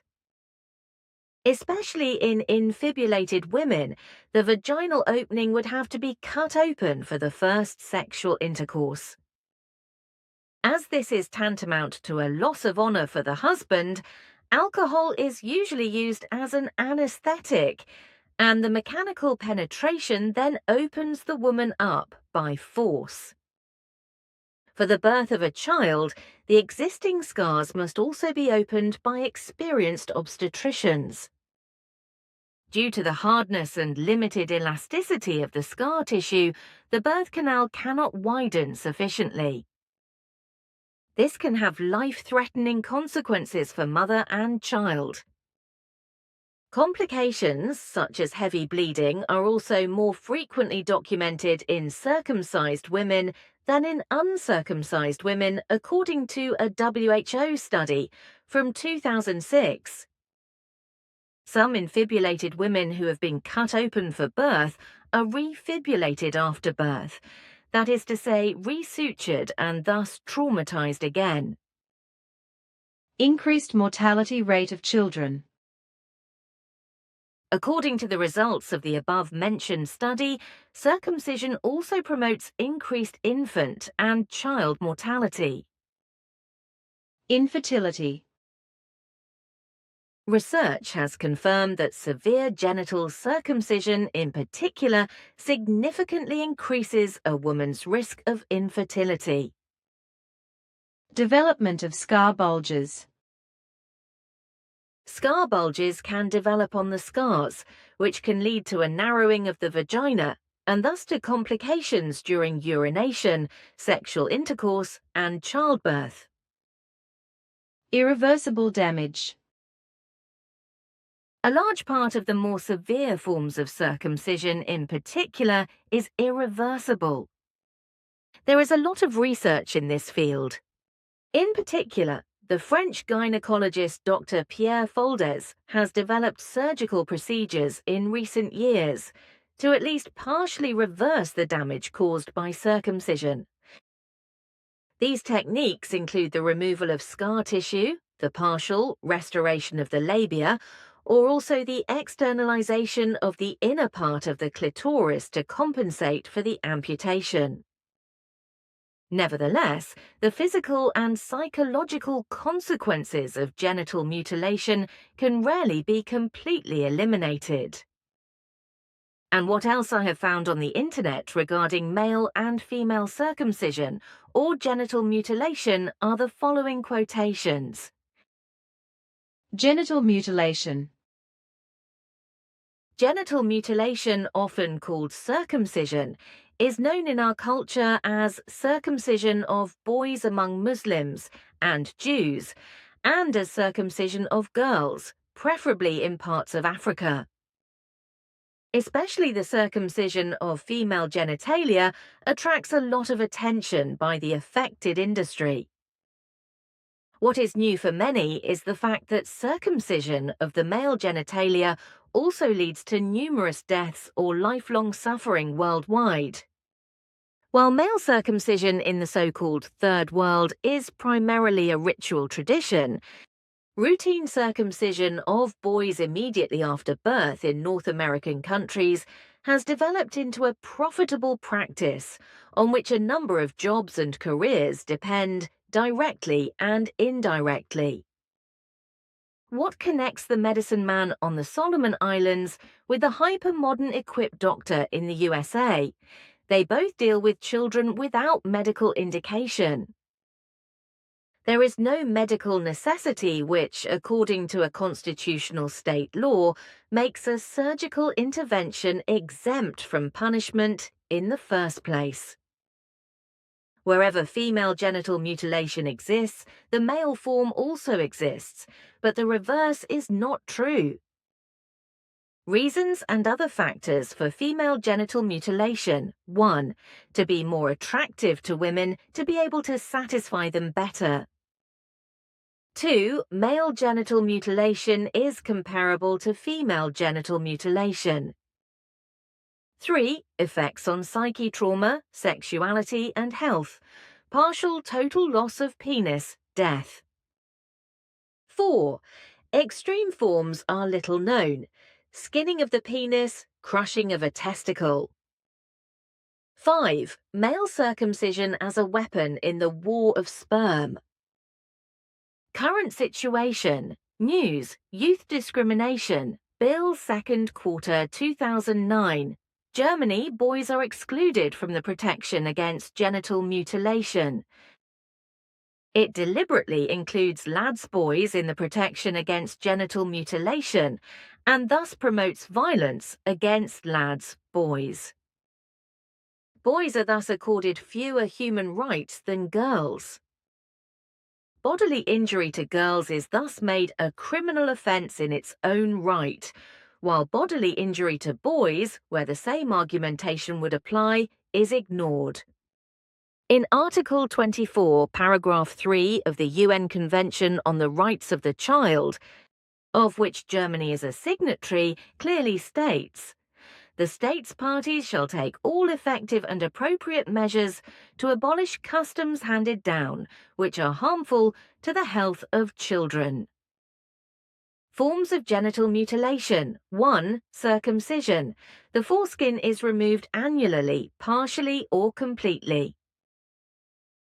Especially in infibulated women, the vaginal opening would have to be cut open for the first sexual intercourse. As this is tantamount to a loss of honor for the husband, alcohol is usually used as an anesthetic, and the mechanical penetration then opens the woman up by force. For the birth of a child, the existing scars must also be opened by experienced obstetricians. Due to the hardness and limited elasticity of the scar tissue, the birth canal cannot widen sufficiently. This can have life-threatening consequences for mother and child. Complications, such as heavy bleeding, are also more frequently documented in circumcised women than in uncircumcised women, according to a WHO study from 2006. Some infibulated women who have been cut open for birth are refibulated after birth, that is to say, resutured and thus traumatized again. Increased mortality rate of children. According to the results of the above-mentioned study, circumcision also promotes increased infant and child mortality. Infertility. Research has confirmed that severe genital circumcision in particular significantly increases a woman's risk of infertility. Development of scar bulges. Scar bulges can develop on the scars, which can lead to a narrowing of the vagina and thus to complications during urination, sexual intercourse, and childbirth. Irreversible damage. A large part of the more severe forms of circumcision in particular is irreversible. There is a lot of research in this field. In particular, the French gynecologist Dr. Pierre Foldes has developed surgical procedures in recent years to at least partially reverse the damage caused by circumcision. These techniques include the removal of scar tissue, the partial restoration of the labia, or also the externalization of the inner part of the clitoris to compensate for the amputation. Nevertheless, the physical and psychological consequences of genital mutilation can rarely be completely eliminated. And what else I have found on the internet regarding male and female circumcision or genital mutilation are the following quotations. Genital mutilation. Genital mutilation, often called circumcision, is known in our culture as circumcision of boys among Muslims and Jews, and as circumcision of girls, preferably in parts of Africa. Especially the circumcision of female genitalia attracts a lot of attention by the affected industry. What is new for many is the fact that circumcision of the male genitalia also leads to numerous deaths or lifelong suffering worldwide. While male circumcision in the so-called Third World is primarily a ritual tradition, routine circumcision of boys immediately after birth in North American countries has developed into a profitable practice on which a number of jobs and careers depend directly and indirectly. what connects the medicine man on the Solomon Islands with the hyper-modern equipped doctor in the USA? They both deal with children without medical indication. There is no medical necessity which, according to a constitutional state law, makes a surgical intervention exempt from punishment in the first place. Wherever female genital mutilation exists, the male form also exists, but the reverse is not true. Reasons and other factors for female genital mutilation. 1. To be more attractive to women, to be able to satisfy them better. 2. Male genital mutilation is comparable to female genital mutilation. 3. Effects on psyche, trauma, sexuality and health. Partial total loss of penis, death. 4. Extreme forms are little known. Skinning of the penis, crushing of a testicle. 5. Male circumcision as a weapon in the war of sperm. Current situation. News. Youth discrimination. Bill 2nd quarter 2009. Germany, boys are excluded from the protection against genital mutilation. It deliberately includes lads' boys in the protection against genital mutilation and thus promotes violence against lads' boys. Boys are thus accorded fewer human rights than girls. Bodily injury to girls is thus made a criminal offence in its own right, while bodily injury to boys, where the same argumentation would apply, is ignored. In Article 24, Paragraph 3 of the UN Convention on the Rights of the Child, of which Germany is a signatory, clearly states, "The states parties shall take all effective and appropriate measures to abolish customs handed down, which are harmful to the health of children." Forms of genital mutilation. 1. Circumcision. The foreskin is removed annually, partially or completely.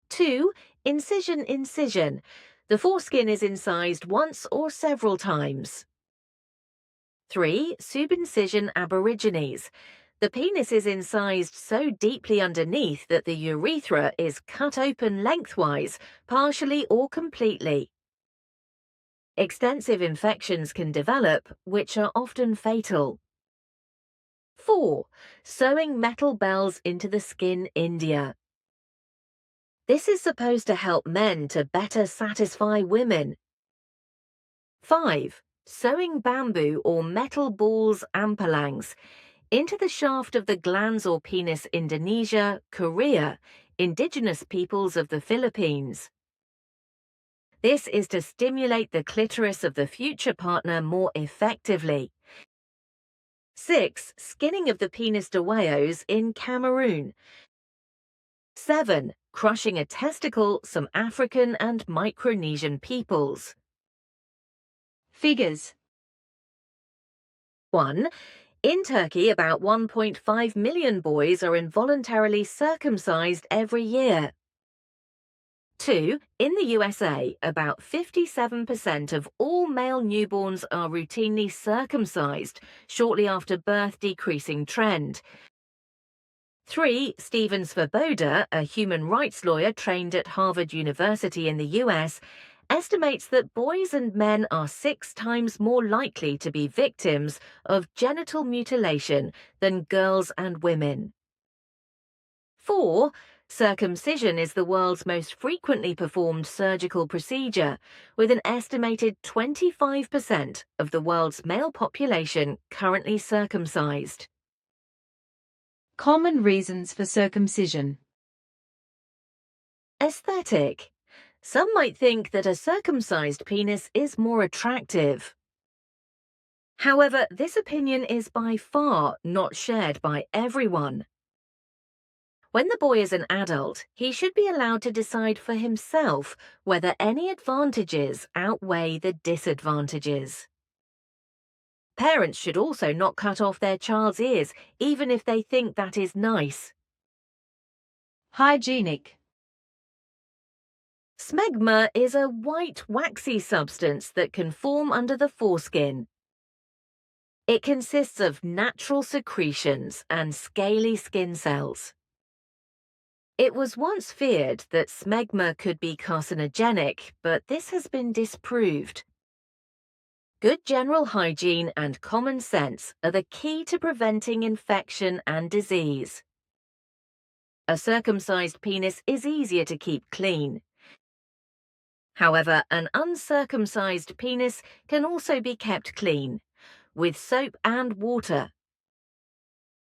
2. Incision. The foreskin is incised once or several times. 3. Subincision aborigines. The penis is incised so deeply underneath that the urethra is cut open lengthwise, partially or completely. Extensive infections can develop, which are often fatal. 4. Sewing metal bells into the skin, India. This is supposed to help men to better satisfy women. 5. Sewing bamboo or metal balls, ampelangs, into the shaft of the glans or penis, Indonesia, Korea, indigenous peoples of the Philippines. This is to stimulate the clitoris of the future partner more effectively. 6. Skinning of the penis deweyos in Cameroon. 7. Crushing a testicle, some African and Micronesian peoples. Figures. 1. In Turkey, about 1.5 million boys are involuntarily circumcised every year. 2. In the USA, about 57% of all male newborns are routinely circumcised shortly after birth, decreasing trend. 3. Steven Svoboda, a human rights lawyer trained at Harvard University in the US, estimates that boys and men are 6 times more likely to be victims of genital mutilation than girls and women. 4. Circumcision is the world's most frequently performed surgical procedure, with an estimated 25% of the world's male population currently circumcised. Common reasons for circumcision. Aesthetic. Some might think that a circumcised penis is more attractive. However, this opinion is by far not shared by everyone. When the boy is an adult, he should be allowed to decide for himself whether any advantages outweigh the disadvantages. Parents should also not cut off their child's ears, even if they think that is nice. Hygienic. Smegma is a white, waxy substance that can form under the foreskin. It consists of natural secretions and scaly skin cells. It was once feared that smegma could be carcinogenic, but this has been disproved. Good general hygiene and common sense are the key to preventing infection and disease. A circumcised penis is easier to keep clean. However, an uncircumcised penis can also be kept clean, with soap and water.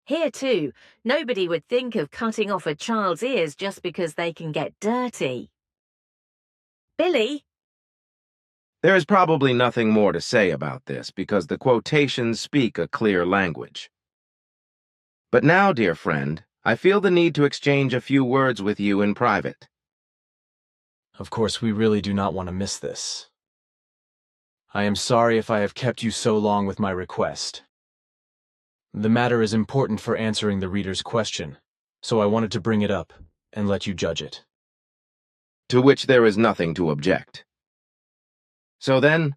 Here too, nobody would think of cutting off a child's ears just because they can get dirty. Billy? There is probably nothing more to say about this because the quotations speak a clear language. But now, dear friend, I feel the need to exchange a few words with you in private. Of course, we really do not want to miss this. I am sorry if I have kept you so long with my request. The matter is important for answering the reader's question, so I wanted to bring it up and let you judge it. To which there is nothing to object. So then,